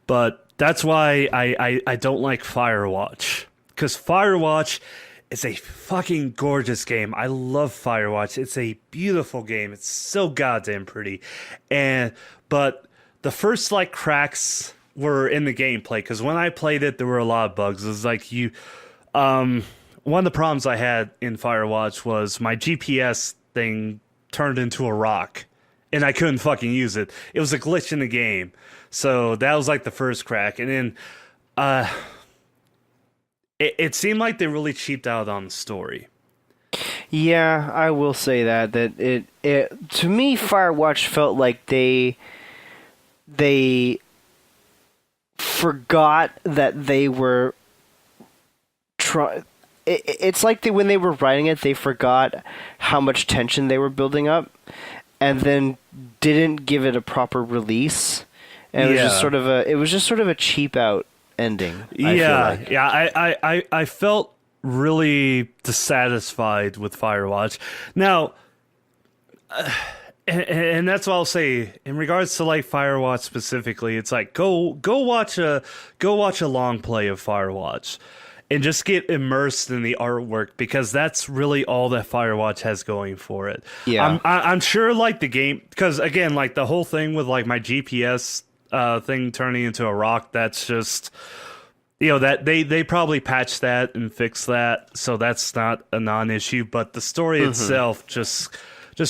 But that's why I don't like Firewatch. Because Firewatch is a fucking gorgeous game. I love Firewatch. It's a beautiful game. It's so goddamn pretty. But the first like cracks were in the gameplay. Because when I played it, there were a lot of bugs. It was like one of the problems I had in Firewatch was my GPS thing turned into a rock. And I couldn't fucking use it. It was a glitch in the game. So that was like the first crack. And then It seemed like they really cheaped out on the story. Yeah, I will say that it to me Firewatch felt like they forgot that they were it's like when they were writing it, they forgot how much tension they were building up, and then didn't give it a proper release. And it was just sort of a cheap out ending. I felt really dissatisfied with Firewatch. Now, and that's what I'll say in regards to like Firewatch specifically. It's like go watch a long play of Firewatch and just get immersed in the artwork, because that's really all that Firewatch has going for it. Yeah, I'm sure like the game, because again, like the whole thing with like my GPS thing turning into a rock, that's just that they probably patched that and fixed that, so that's not a non-issue. But the story itself just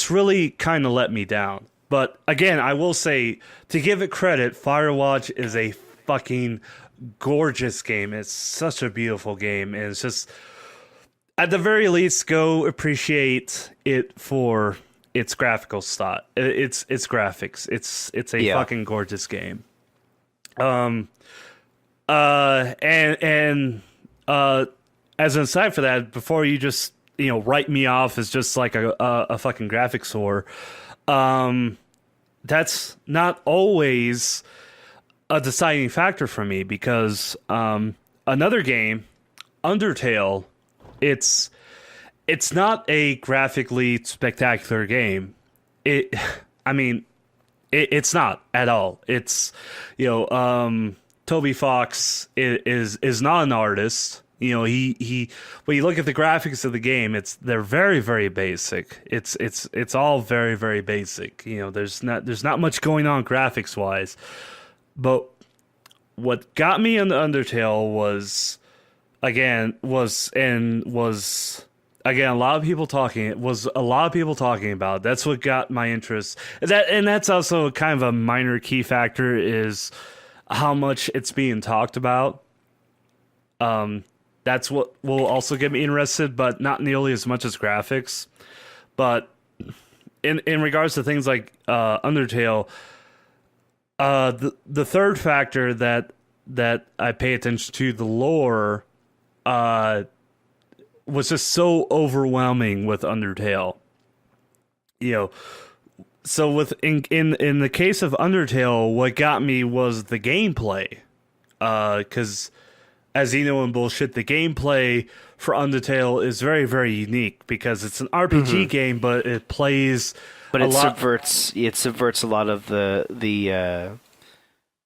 really kind of let me down. But again, I will say, to give it credit, Firewatch is a fucking gorgeous game. It's such a beautiful game, and it's just, at the very least, go appreciate it for its graphical style. It's graphics. It's a fucking gorgeous game. And as an aside for that, before you just write me off as just like a fucking graphics whore, that's not always a deciding factor for me, because another game, Undertale, it's not a graphically spectacular game. It's not at all. It's Toby Fox is not an artist. He when you look at the graphics of the game, they're very, very basic. It's all very, very basic. There's not much going on graphics wise. But what got me into Undertale was again a lot of people talking. It was a lot of people talking about. That's what got my interest. That's also kind of a minor key factor is how much it's being talked about. That's what will also get me interested, but not nearly as much as graphics. But in regards to things like Undertale, the third factor that I pay attention to, the lore, was just so overwhelming with Undertale. You know, so in the case of Undertale, what got me was the gameplay, because as you know in bullshit, the gameplay for Undertale is very, very unique because it's an RPG game, but it plays. But it subverts a lot of the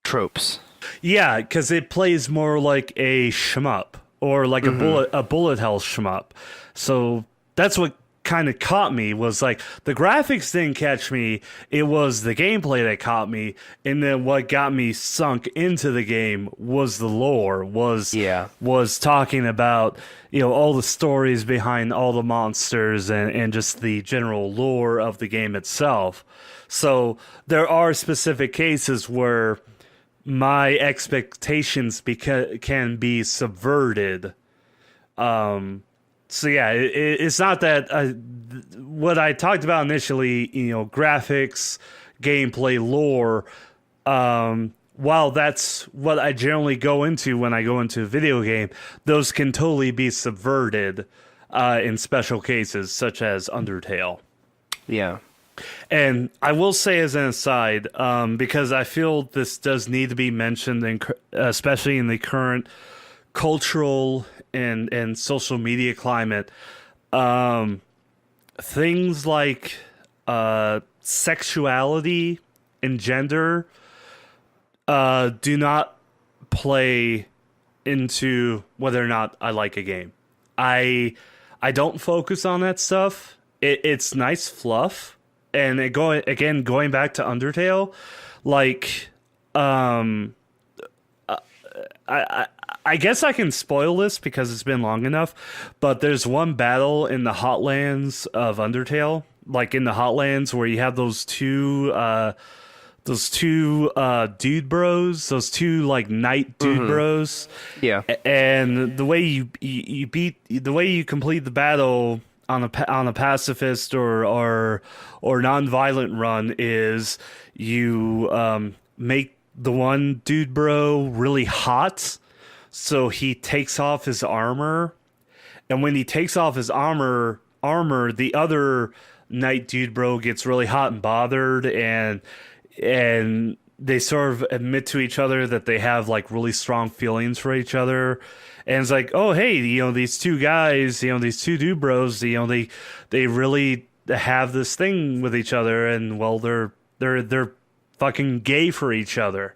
tropes. Yeah, because it plays more like a shmup or like a bullet hell shmup. So that's what kind of caught me was like the graphics didn't catch me. It was the gameplay that caught me, and then what got me sunk into the game was the lore. Was talking about all the stories behind all the monsters and just the general lore of the game itself. So there are specific cases where my expectations can be subverted. So yeah, it's not that what I talked about initially, graphics, gameplay, lore. While that's what I generally go into when I go into a video game, those can totally be subverted in special cases, such as Undertale. Yeah. And I will say as an aside, because I feel this does need to be mentioned, especially in the current cultural and social media climate, things like sexuality and gender do not play into whether or not I like a game. I don't focus on that stuff. It's nice fluff. And going back to Undertale, like, I guess I can spoil this because it's been long enough, but there's one battle in the Hotlands of Undertale, like in the Hotlands where you have those two dude bros, those two like knight dude bros. Yeah. And the way you complete the battle on a pacifist or non-violent run is you make the one dude bro really hot, so he takes off his armor, and when he takes off his armor, the other knight dude bro gets really hot and bothered, and they sort of admit to each other that they have like really strong feelings for each other. And it's like, oh, hey, these two guys, these two dude bros, they really have this thing with each other, and well, they're fucking gay for each other.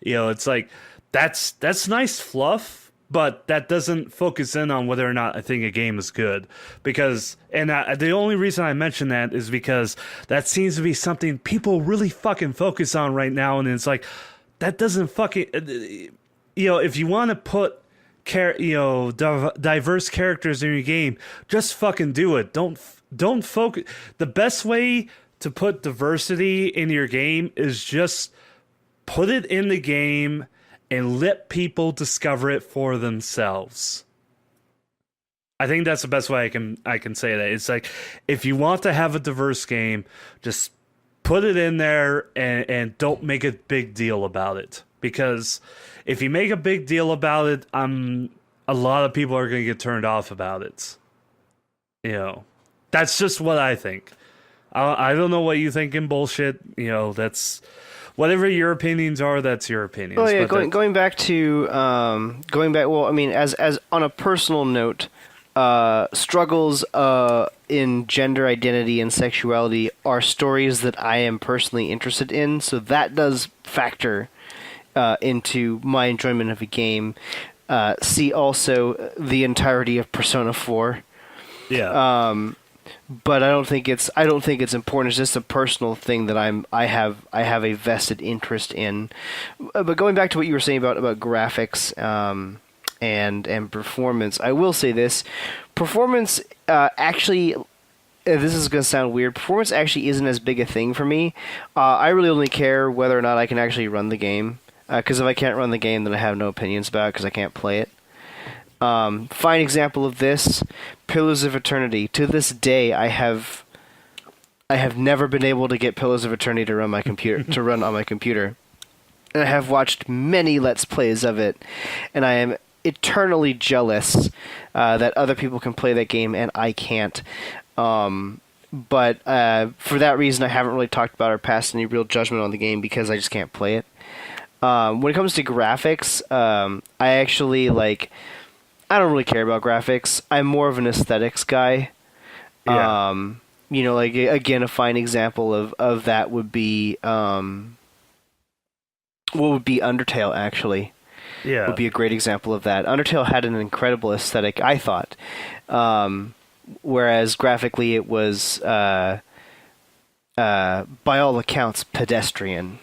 It's like that's nice fluff, but that doesn't focus in on whether or not I think a game is good. Because, and the only reason I mention that is because that seems to be something people really fucking focus on right now, and it's like that doesn't fucking, if you want to put diverse characters in your game, just fucking do it. Don't focus. The best way to put diversity in your game is just put it in the game and let people discover it for themselves. I think that's the best way I can say that. It's like, if you want to have a diverse game, just put it in there and don't make a big deal about it. Because if you make a big deal about it, a lot of people are going to get turned off about it. That's just what I think. I don't know what you think in bullshit. That's whatever your opinions are. That's your opinions. Oh yeah, going back. Well, I mean, as on a personal note, struggles in gender identity and sexuality are stories that I am personally interested in. So that does factor into my enjoyment of a game. See also the entirety of Persona 4. Yeah. but I don't think it's important. It's just a personal thing that I have a vested interest in. But going back to what you were saying about graphics and performance, I will say this: performance actually. This is going to sound weird. Performance actually isn't as big a thing for me. I really only care whether or not I can actually run the game. Because if I can't run the game, then I have no opinions about it because I can't play it. Fine example of this: Pillars of Eternity. To this day, I have never been able to get Pillars of Eternity to run on my computer. And I have watched many Let's Plays of it, and I am eternally jealous that other people can play that game and I can't. But for that reason, I haven't really talked about or passed any real judgment on the game because I just can't play it. When it comes to graphics, I actually I don't really care about graphics. I'm more of an aesthetics guy. Yeah. Again, a fine example of that would be what would be Undertale, actually. Yeah. Would be a great example of that. Undertale had an incredible aesthetic, I thought. Whereas graphically it was, by all accounts, pedestrian.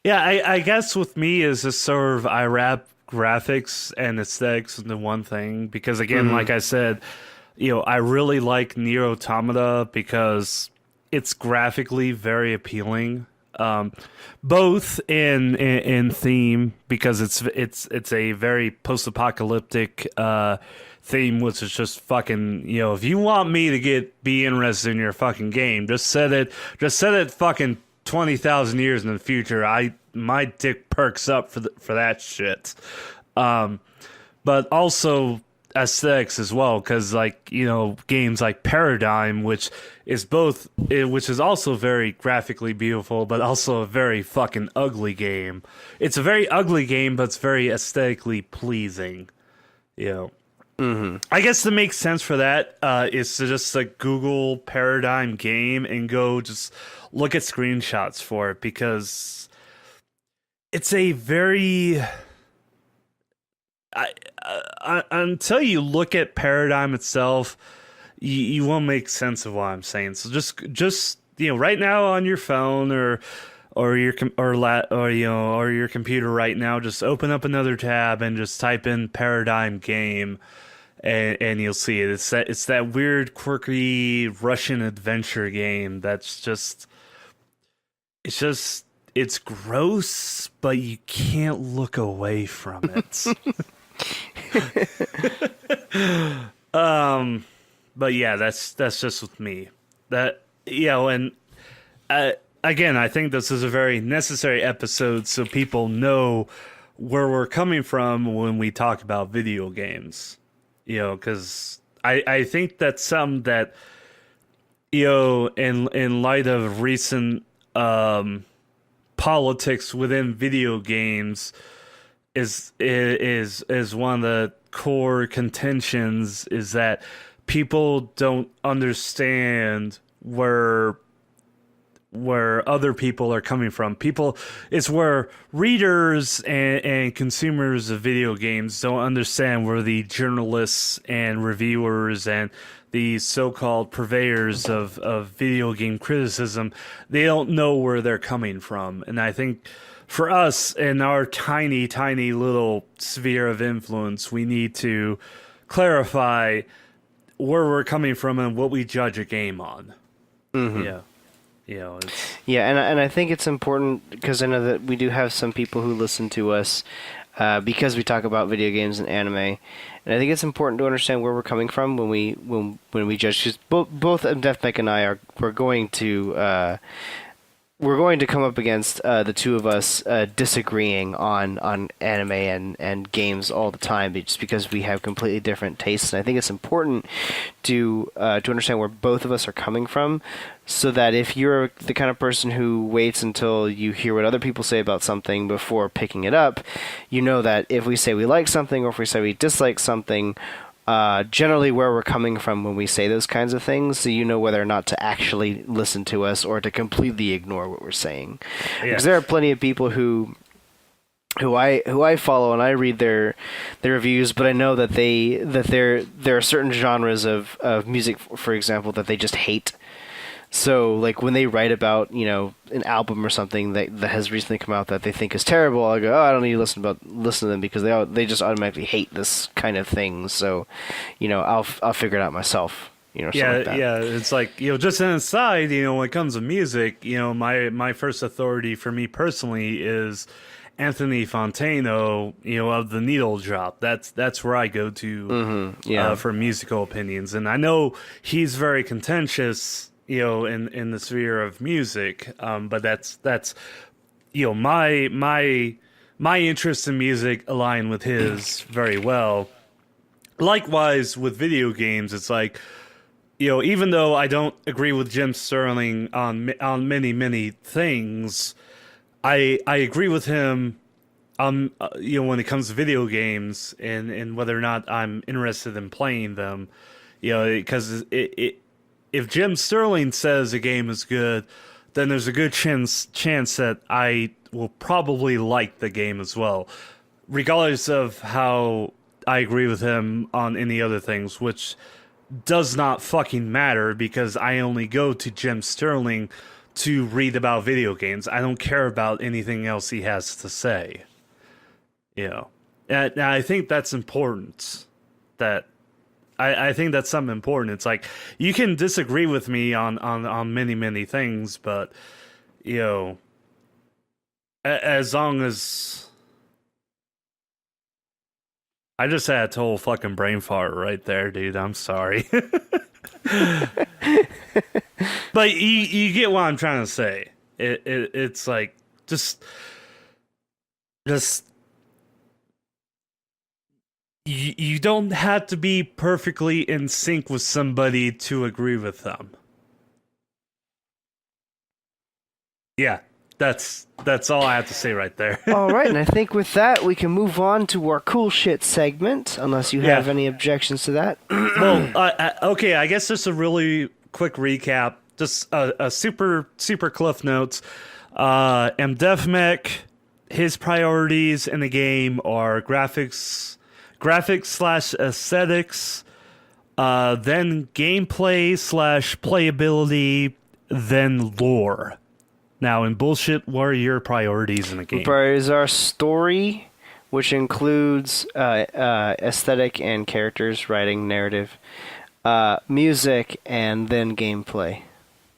Yeah, I guess with me is just sort of I wrap graphics and aesthetics into one thing because again, like I said, I really like Nier Automata because it's graphically very appealing. Both in theme because it's a very post-apocalyptic theme, which is just fucking if you want me to be interested in your fucking game, just set it fucking 20,000 years in the future. My dick perks up for that shit. But also aesthetics as well, because games like Paradigm, which is also very graphically beautiful, but also a very fucking ugly game. It's a very ugly game, but it's very aesthetically pleasing. Mm-hmm. I guess to make sense for that is to just Google Paradigm game and go just look at screenshots for it because it's a very until you look at Paradigm itself, you won't make sense of what I'm saying. So just right now on your phone or your computer right now, just open up another tab and just type in Paradigm game. And you'll see it. It's that weird, quirky Russian adventure game that's it's gross, but you can't look away from it. But yeah, that's just with me. That and again, I think this is a very necessary episode so people know where we're coming from when we talk about video games. Because I think that's something that, in light of recent politics within video games, is one of the core contentions is that people don't understand where other people are coming from. It's where readers and consumers of video games don't understand where the journalists and reviewers and the so-called purveyors of video game criticism, they don't know where they're coming from. And I think for us in our tiny, tiny little sphere of influence, we need to clarify where we're coming from and what we judge a game on. Mm-hmm. Yeah. And I think it's important because I know that we do have some people who listen to us because we talk about video games and anime, and I think it's important to understand where we're coming from when we judge. Because both Deathmech and I we're going to come up against the two of us disagreeing on anime and games all the time, just because we have completely different tastes. And I think it's important to understand where both of us are coming from, so that if you're the kind of person who waits until you hear what other people say about something before picking it up, you know that if we say we like something or if we say we dislike something, generally where we're coming from when we say those kinds of things, so you know whether or not to actually listen to us or to completely ignore what we're saying. Yeah. Because there are plenty of people who who I follow, and I read their reviews, but I know that there are certain genres of music, for example, that they just hate. So like when they write about, an album or something that has recently come out that they think is terrible, I go, oh, I don't need to listen to them because they just automatically hate this kind of thing. So, I'll figure it out myself. Something like that. Yeah. It's like, just an aside, when it comes to music, my first authority for me personally is Anthony Fontano, of the Needle Drop. That's where I go to for musical opinions. And I know he's very contentious, in the sphere of music. But that's my interest in music align with his very well. Likewise with video games, it's like, even though I don't agree with Jim Sterling on many things, I agree with him when it comes to video games and whether or not I'm interested in playing them. Because if Jim Sterling says a game is good, then there's a good chance that I will probably like the game as well, regardless of how I agree with him on any other things, which does not fucking matter because I only go to Jim Sterling to read about video games. I don't care about anything else he has to say. And I think that's important. I think that's something important. It's like, you can disagree with me on many things, but, as long as... I just had a total fucking brain fart right there, dude. I'm sorry. But you get what I'm trying to say. It's like, just you don't have to be perfectly in sync with somebody to agree with them. Yeah, that's all I have to say right there. All right, and I think with that we can move on to our cool shit segment, unless you have any objections to that. Well, okay, I guess just a really quick recap, just a super cliff notes. MDevMech, his priorities in the game are graphics / aesthetics, then gameplay / playability, then lore. Now, in Bullshit, what are your priorities in the game? Priorities are story, which includes aesthetic and characters, writing, narrative, music, and then gameplay.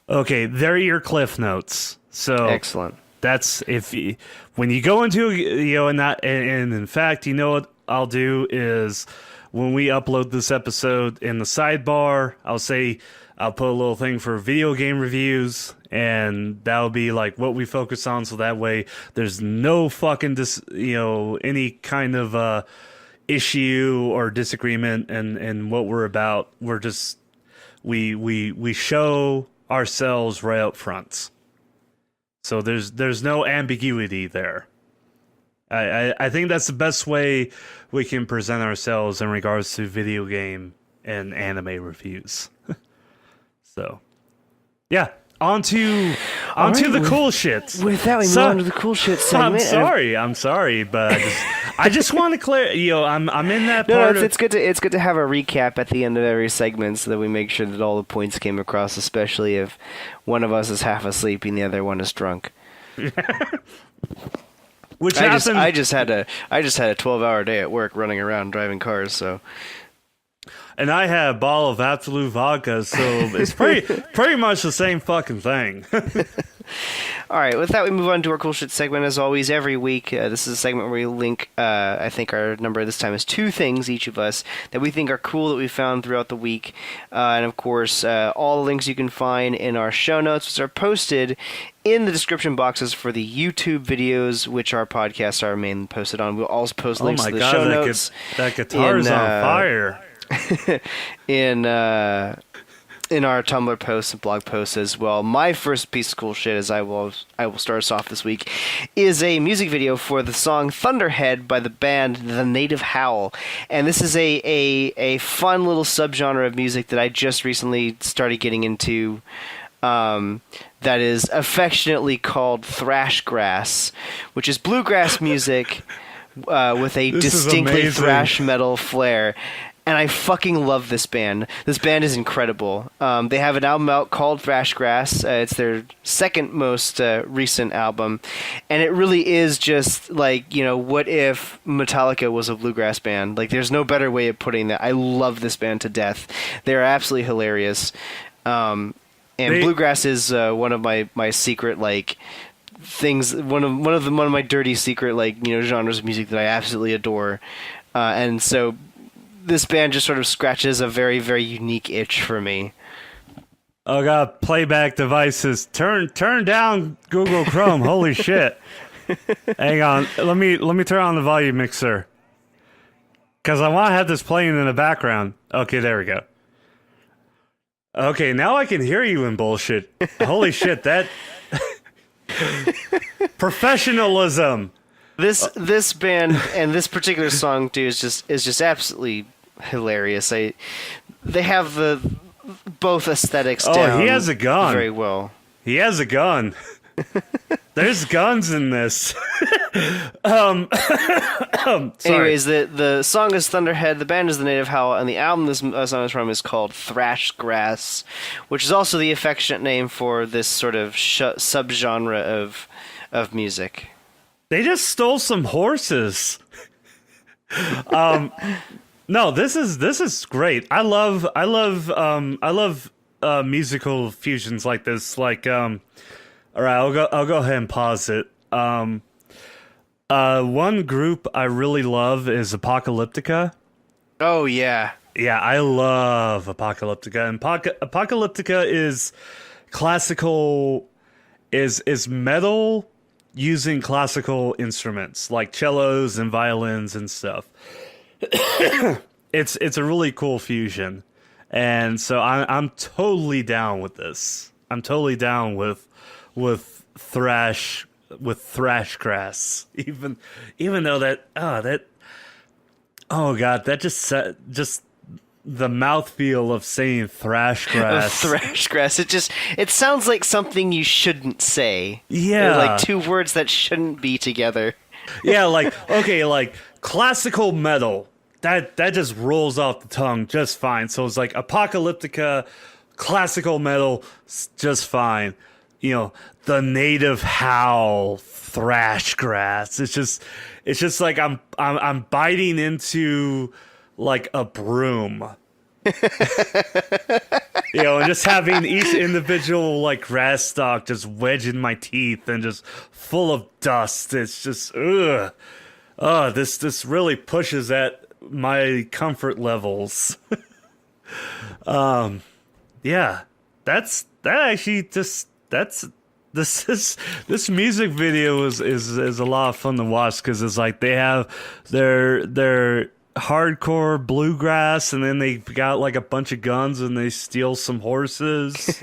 Okay, there are your cliff notes. So excellent. That's when you go into and in fact, what I'll do is when we upload this episode in the sidebar, I'll put a little thing for video game reviews, and that'll be like what we focus on, so that way there's no fucking any kind of issue or disagreement and what we're about. We're just we show ourselves right up front. So there's no ambiguity there. I think that's the best way we can present ourselves in regards to video game and anime reviews. So, yeah, on to the cool shit. With that, we move on to the cool shit segment. I'm sorry, but I just want to clear. I'm in that part. No, it's good to have a recap at the end of every segment so that we make sure that all the points came across, especially if one of us is half asleep and the other one is drunk. Which I just had a 12-hour day at work running around driving cars, so. And I had a bottle of Absolute Vodka, so it's pretty much the same fucking thing. All right, with that, we move on to our cool shit segment. As always, every week, this is a segment where we link, I think our number this time is 2 things, each of us, that we think are cool that we found throughout the week. And of course, all the links you can find in our show notes, which are posted in the description boxes for the YouTube videos, which our podcasts are mainly posted on. We'll also post links to the show notes. That guitar's on fire. in our Tumblr posts and blog posts as well. My first piece of cool shit, as I will start us off this week, is a music video for the song Thunderhead by the band The Native Howl. And this is a fun little subgenre of music that I just recently started getting into. that is affectionately called thrash grass, which is bluegrass music with a This is distinctly amazing. thrash metal flair. And I fucking love this band. This band is incredible. They have an album out called Thrash Grass. It's their second most recent album. And it really is just like, what if Metallica was a bluegrass band? Like, there's no better way of putting that. I love this band to death. They're absolutely hilarious. And bluegrass is one of my secret, like, things, one of my dirty secret, like, genres of music that I absolutely adore. And so this band just sort of scratches a very, very unique itch for me. Oh god, playback devices. Turn down Google Chrome. Holy shit. Hang on. Let me turn on the volume mixer. Cause I want to have this playing in the background. Okay, there we go. Okay, now I can hear you in bullshit. Holy shit, that professionalism. This band and this particular song, dude, is just absolutely hilarious. They have both aesthetics down. He has a gun. Very well. He has a gun. There's guns in this. Sorry. Anyways, the song is Thunderhead. The band is The Native Howl, and the album this song is from is called Thrash Grass, which is also the affectionate name for this sort of subgenre of music. They just stole some horses. No, this is great. I love musical fusions like this. Like, all right, I'll go ahead and pause it. One group I really love is Apocalyptica. Oh yeah. Yeah, I love Apocalyptica, and Apocalyptica is classical, is metal using classical instruments like cellos and violins and stuff. It's a really cool fusion, and so I'm totally down with this. I'm totally down with thrash grass. Even though that just the mouthfeel of saying thrash grass. Thrash grass. It sounds like something you shouldn't say. Yeah. Like two words that shouldn't be together. Yeah, like, okay, like classical metal. That just rolls off the tongue just fine. So it's like Apocalyptica, classical metal, just fine. The Native Howl, thrash grass. It's just like I'm biting into like a broom. And just having each individual like grass stalk just wedged in my teeth and just full of dust. It's just ugh. Oh, this really pushes at my comfort levels. Yeah. This music video is a lot of fun to watch because it's like they have their hardcore bluegrass, and then they got like a bunch of guns and they steal some horses.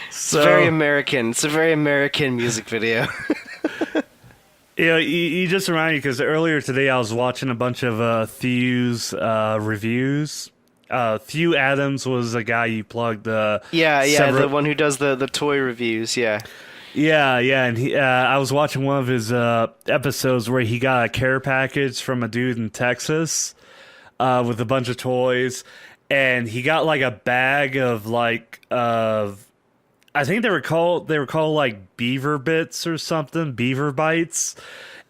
It's very American. It's a very American music video. You just remind me because earlier today I was watching a bunch of Thew's reviews. Thew Adams was a guy you plugged. The one who does the toy reviews. Yeah, and I was watching one of his episodes where he got a care package from a dude in Texas with a bunch of toys, and he got like a bag of I think they were called like beaver bits or something, beaver bites.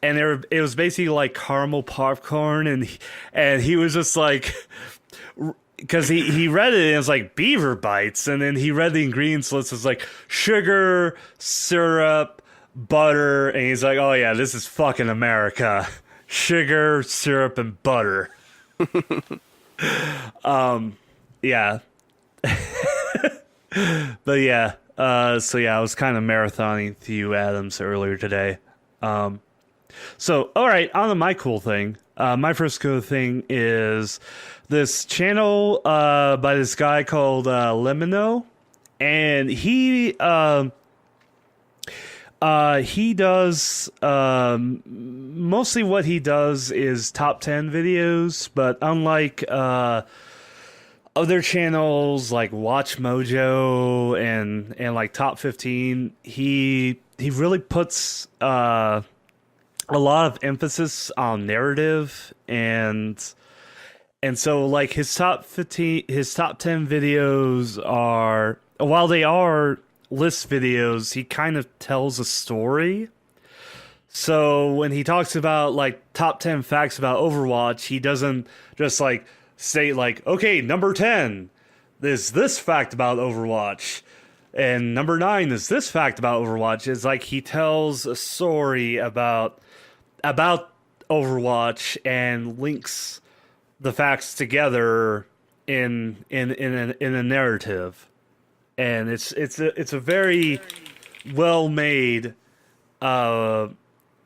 And it was basically like caramel popcorn, and he was just like, because he read it and it was like beaver bites, and then he read the ingredients list. It's like sugar, syrup, butter, and he's like, oh yeah, this is fucking America. Sugar, syrup, and butter. Yeah. But yeah. So yeah, I was kind of marathoning Thew Adams earlier today. So all right, on to my cool thing. My first cool thing is this channel by this guy called Lemino, and he does mostly what he does is top 10 videos, but unlike other channels like Watch Mojo and like Top 15, he really puts a lot of emphasis on narrative and so like his top 10 videos are, while they are list videos, he kind of tells a story. So when he talks about like top 10 facts about Overwatch, he doesn't just like say like, okay, number 10 is this fact about Overwatch, and number 9 is this fact about Overwatch. It's like he tells a story about Overwatch and links the facts together in a narrative, and it's a very well made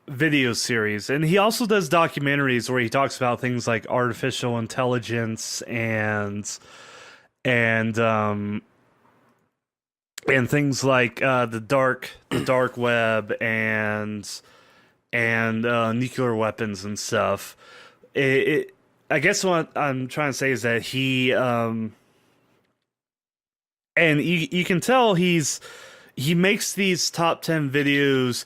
video series. And he also does documentaries where he talks about things like artificial intelligence and things like the dark web and nuclear weapons and stuff. I guess what I'm trying to say is that he and you can tell he makes these top 10 videos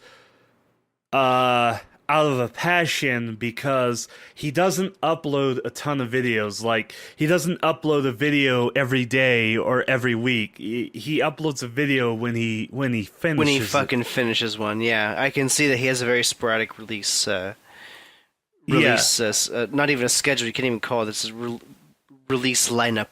out of a passion, because he doesn't upload a ton of videos. Like, he doesn't upload a video every day or every week. He uploads a video when he finishes. When he fucking finishes one, yeah. I can see that he has a very sporadic release. Not even a schedule. You can't even call it. This is release lineup.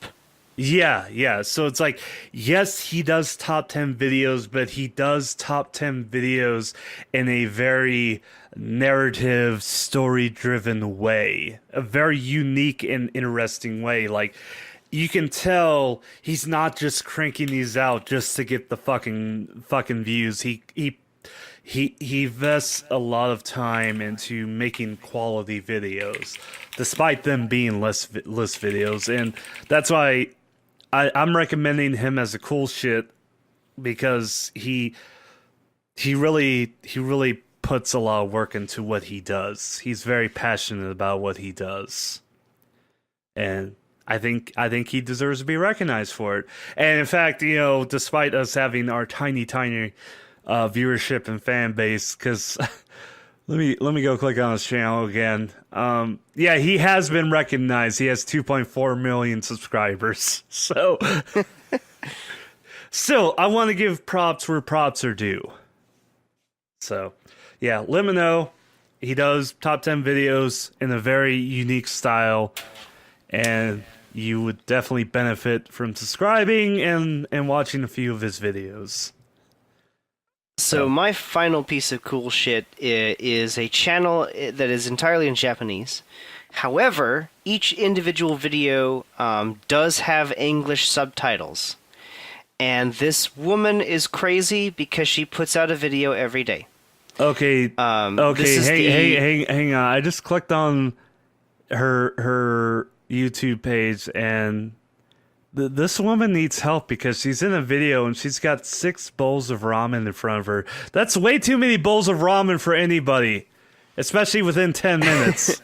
Yeah. So it's like, yes, he does top 10 videos, but he does top 10 videos in a very narrative, story-driven way. A very unique and interesting way. Like, you can tell he's not just cranking these out just to get the fucking views. He invests a lot of time into making quality videos, despite them being list videos. And that's why I'm recommending him as a cool shit, because he really puts a lot of work into what he does. He's very passionate about what he does, and I think he deserves to be recognized for it. And in fact, despite us having our tiny viewership and fan base, because let me go click on his channel again. Yeah, he has been recognized. He has 2.4 million subscribers. So still, I want to give props where props are due. So yeah, let me know. He does top 10 videos in a very unique style, and you would definitely benefit from subscribing and watching a few of his videos. So my final piece of cool shit is a channel that is entirely in Japanese. However, each individual video does have English subtitles. And this woman is crazy because she puts out a video every day. Okay. Hang on. I just clicked on her YouTube page, and this woman needs help because she's in a video and she's got 6 bowls of ramen in front of her. That's way too many bowls of ramen for anybody, especially within 10 minutes.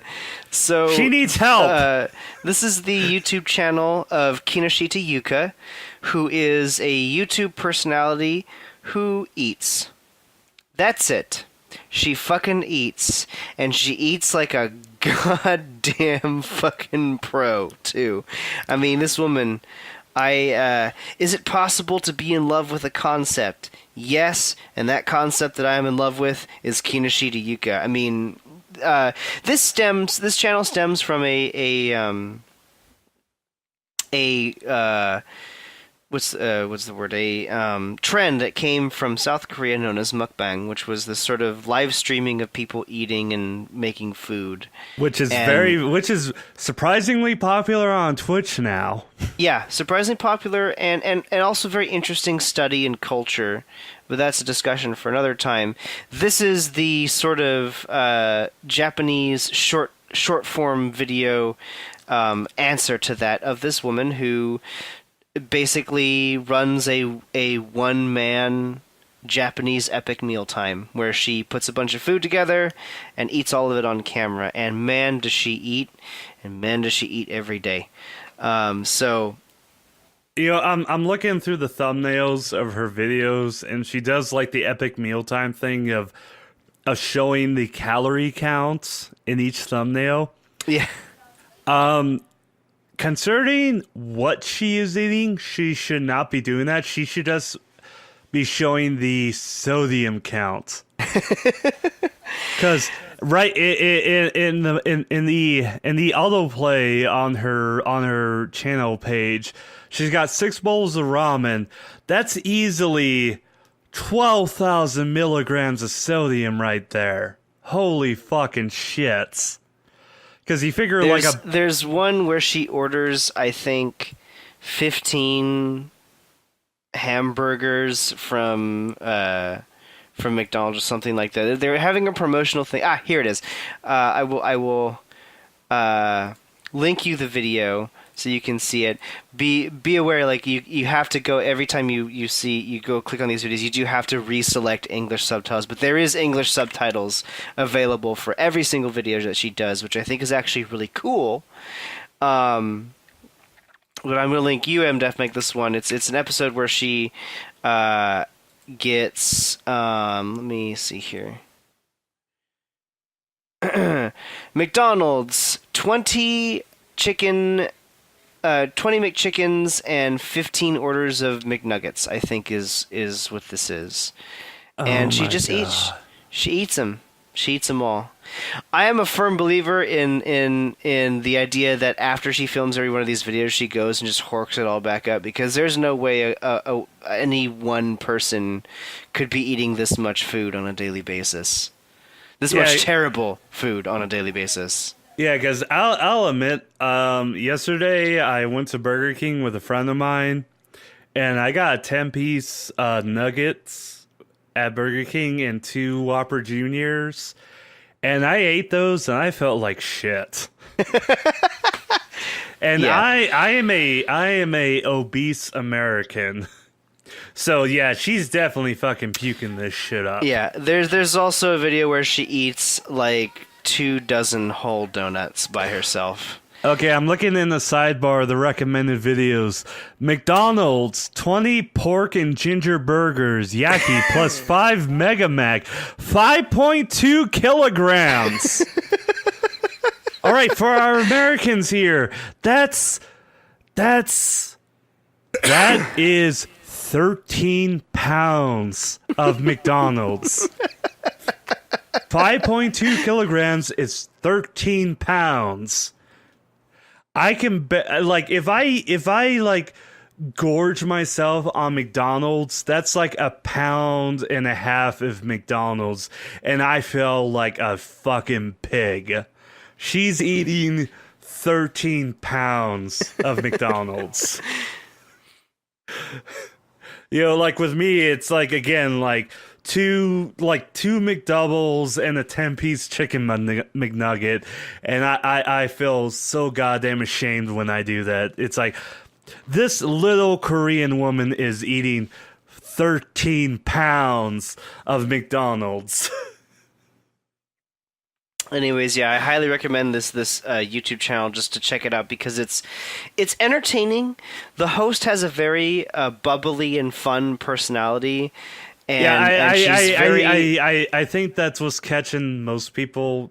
So she needs help. This is the YouTube channel of Kinoshita Yuka, who is a YouTube personality who eats. That's it. She fucking eats, and she eats like a goddamn fucking pro, too. I mean, this woman, is it possible to be in love with a concept? Yes, and that concept that I am in love with is Kinoshita Yuka. I mean, this channel stems from what's the word? A trend that came from South Korea known as mukbang, which was this sort of live streaming of people eating and making food, which is surprisingly popular on Twitch now. Yeah, surprisingly popular and also very interesting study in culture, but that's a discussion for another time. This is the sort of Japanese short form video answer to that of this woman who basically runs a one-man Japanese epic mealtime where she puts a bunch of food together and eats all of it on camera. And man, does she eat, and man, does she eat every day. So I'm looking through the thumbnails of her videos, and she does like the epic mealtime thing of showing the calorie counts in each thumbnail. Yeah. Concerning what she is eating, she should not be doing that. She should just be showing the sodium count. Because in the autoplay on her channel page, she's got 6 bowls of ramen. That's easily 12,000 milligrams of sodium right there. Holy fucking shits! Because you figure There's one where she orders, I think, 15 hamburgers from McDonald's or something like that. They were having a promotional thing. Here it is. I will link you the video so you can see it. Be aware, like you have to go every time you go click on these videos. You do have to reselect English subtitles, but there is English subtitles available for every single video that she does, which I think is actually really cool. But I'm gonna link you, MDef, make this one. It's an episode where she gets let me see here. McDonald's 20 McChickens and 15 orders of McNuggets, I think is what this is. And she just eats them. She eats them all. I am a firm believer in the idea that after she films every one of these videos, she goes and just horks it all back up, because there's no way any one person could be eating this much food on a daily basis. This much terrible food on a daily basis. Yeah, because I'll admit, yesterday I went to Burger King with a friend of mine, and I got a 10-piece nuggets at Burger King and 2 Whopper Juniors, and I ate those and I felt like shit. And yeah. I am a obese American. So yeah, she's definitely fucking puking this shit up. Yeah, there's also a video where she eats like 24 whole donuts by herself. Okay, I'm looking in the sidebar of the recommended videos. McDonald's 20 pork and ginger burgers, Yaki plus 5 Mega Mac, 5.2 kilograms. All right, for our Americans here, that is 13 pounds of McDonald's. 5.2 kilograms is 13 pounds. I can bet, like, if I like gorge myself on McDonald's, that's like 1.5 pounds of McDonald's, and I feel like a fucking pig. She's eating 13 pounds of McDonald's. Like with me, it's like, again, like two McDoubles and a 10-piece chicken McNugget, and I feel so goddamn ashamed when I do that. It's like, this little Korean woman is eating 13 pounds of McDonald's. Anyways, yeah, I highly recommend this YouTube channel just to check it out, because it's entertaining. The host has a very bubbly and fun personality. And, I think that's what's catching most people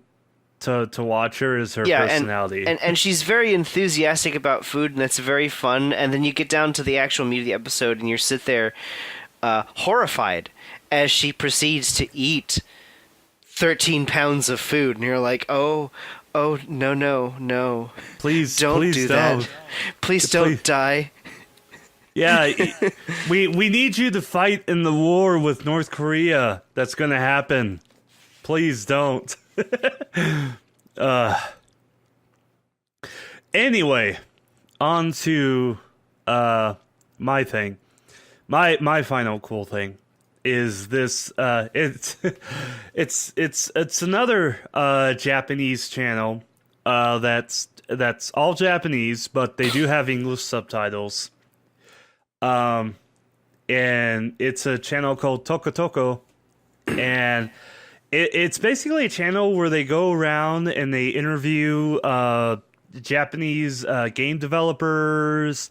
to watch her, is her personality. And she's very enthusiastic about food, and it's very fun. And then you get down to the actual meat of the episode, and you sit there horrified as she proceeds to eat 13 pounds of food, and you're like, oh, no. Please don't do that. Please don't die. Yeah, we need you to fight in the war with North Korea. That's gonna happen. Please don't. Anyway, on to my thing. My final cool thing is this. It's another Japanese channel that's all Japanese, but they do have English subtitles. And it's a channel called Toko Toko, and it's basically a channel where they go around and they interview Japanese game developers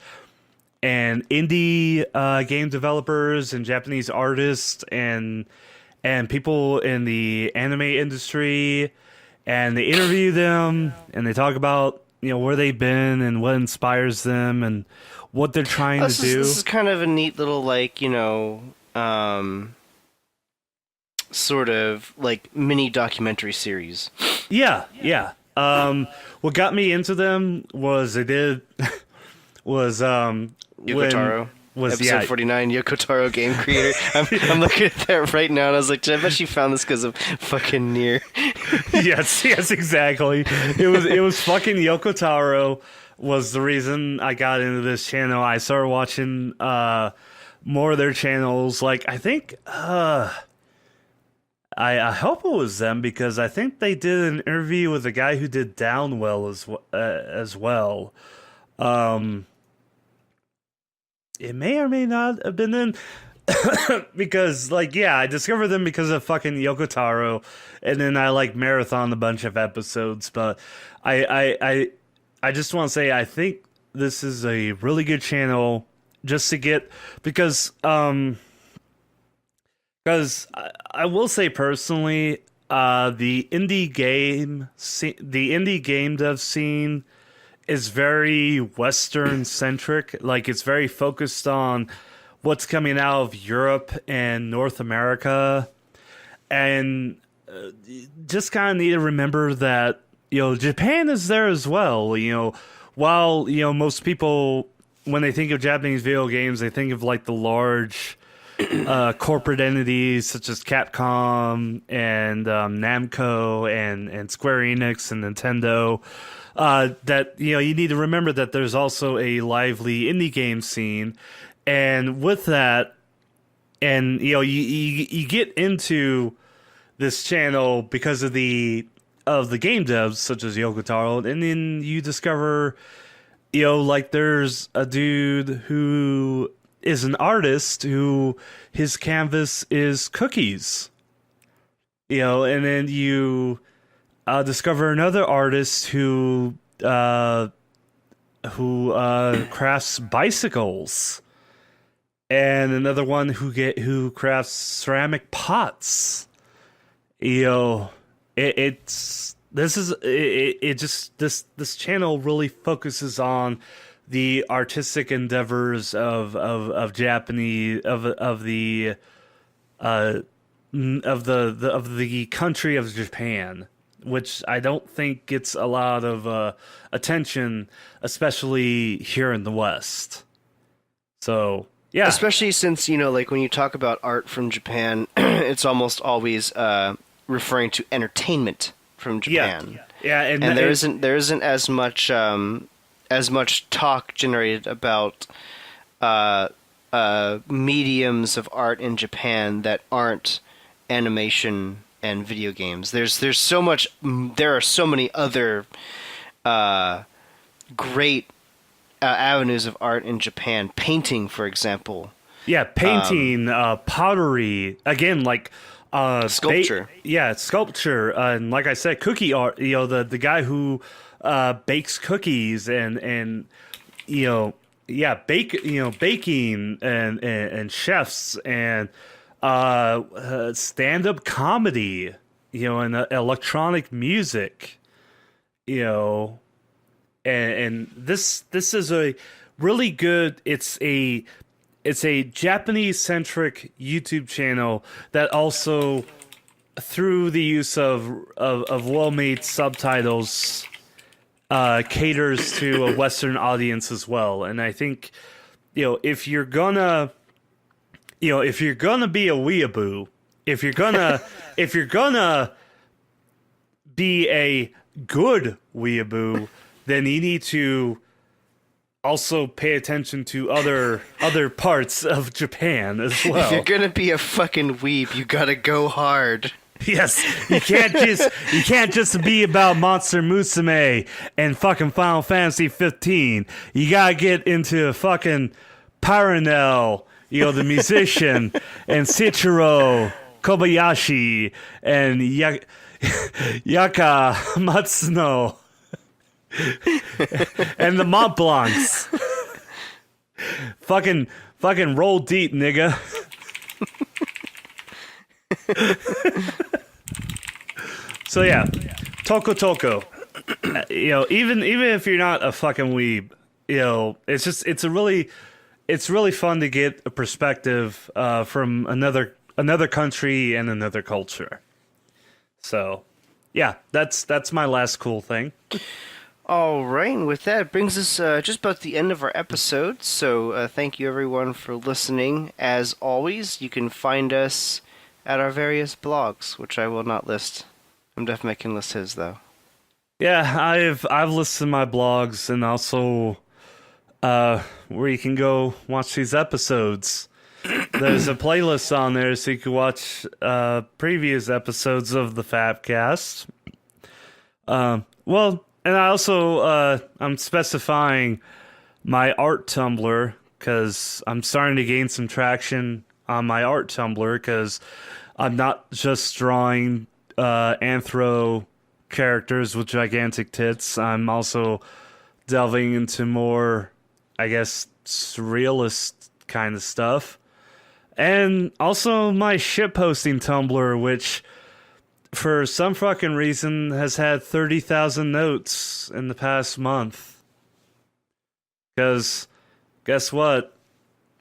and indie game developers and Japanese artists and people in the anime industry, and they interview them and they talk about where they've been and what inspires them and what they're trying to do. This is kind of a neat little sort of like mini documentary series. Yeah. What got me into them was Yoko Taro. Episode 49, Yoko Taro, game creator. I'm looking at that right now, and I was like, I bet she found this because of fucking Nier. yes, exactly. It was fucking Yoko Taro was the reason I got into this channel. I started watching more of their channels. Like, I think I hope it was them, because I think they did an interview with a guy who did Downwell as well. It may or may not have been them. Because, I discovered them because of fucking Yoko Taro, and then I marathoned a bunch of episodes. But I just want to say I think this is a really good channel just to get, because I will say personally, the indie game dev scene is very Western centric. Like, it's very focused on what's coming out of Europe and North America, and just kind of need to remember that Japan is there as well. While most people, when they think of Japanese video games, they think of the large corporate entities such as Capcom and Namco and Square Enix and Nintendo. That you need to remember that there's also a lively indie game scene, and with that, and you get into this channel because of the game devs such as Yoko Taro, and then you discover there's a dude who is an artist who his canvas is cookies, and then you discover another artist who crafts bicycles, and another one who crafts ceramic pots. This channel really focuses on the artistic endeavors of Japanese of the country of Japan, which I don't think gets a lot of attention, especially here in the West. So, yeah. Especially since, when you talk about art from Japan, it's almost always referring to entertainment from Japan. Yeah, and there isn't as much talk generated about mediums of art in Japan that aren't animation and video games. There are so many other great avenues of art in Japan. Painting, for example. Yeah, painting, pottery, again, sculpture. Sculpture, and like I said, cookie art. The guy who bakes cookies and baking and chefs and stand-up comedy, and electronic music, and this is a really good. It's a Japanese-centric YouTube channel that also, through the use of well-made subtitles, caters to a Western audience as well. And I think, if you're gonna be a weeaboo, if you're gonna be a good weeaboo, then you need to also pay attention to other parts of Japan as well. If you're gonna be a fucking weeb, you gotta go hard. Yes, you can't just be about Monster Musume and fucking Final Fantasy 15. You gotta get into fucking Paranel, the musician, and Shichiro Kobayashi and Yaka Matsuno and the Mont Blancs. fucking roll deep, nigga. So yeah, Toko. Even if you're not a fucking weeb, it's really fun to get a perspective from another country and another culture. So, yeah, that's my last cool thing. All right, and with that, it brings us just about the end of our episode. So thank you everyone for listening. As always, you can find us at our various blogs, which I will not list. Definitely can list his though. Yeah, I've listed my blogs and also where you can go watch these episodes. There's a playlist on there so you can watch previous episodes of the FAPCast. Well, and I also I'm specifying my art Tumblr because I'm starting to gain some traction on my art Tumblr because I'm not just drawing anthro characters with gigantic tits. I'm also delving into more, I guess, surrealist kind of stuff. And also my shitposting Tumblr, which for some fucking reason has had 30,000 notes in the past month. Because guess what?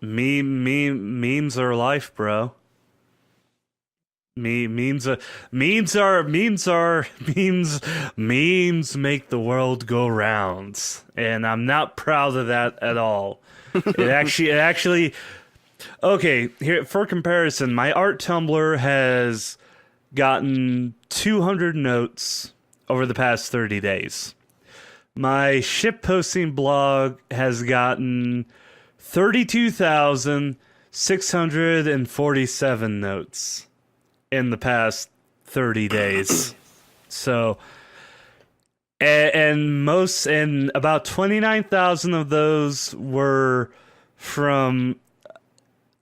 Memes are life, bro. Memes make the world go round, and I'm not proud of that at all. It actually okay, here for comparison, my art Tumblr has gotten 200 notes over the past 30 days. My shitposting blog has gotten 32,647 notes in the past 30 days. So, and about 29,000 of those were from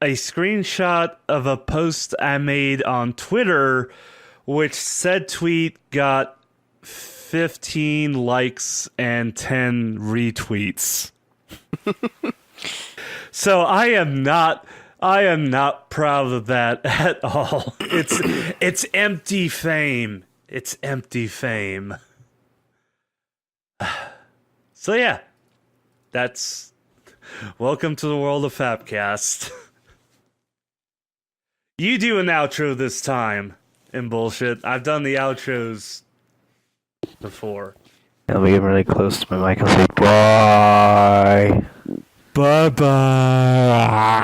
a screenshot of a post I made on Twitter, which said tweet got 15 likes and 10 retweets. So I am not proud of that at all. It's empty fame. It's empty fame. So yeah, that's welcome to the world of FAPCast. You do an outro this time in bullshit. I've done the outros before. I'll be really close to my mic and say bye. Bye bye.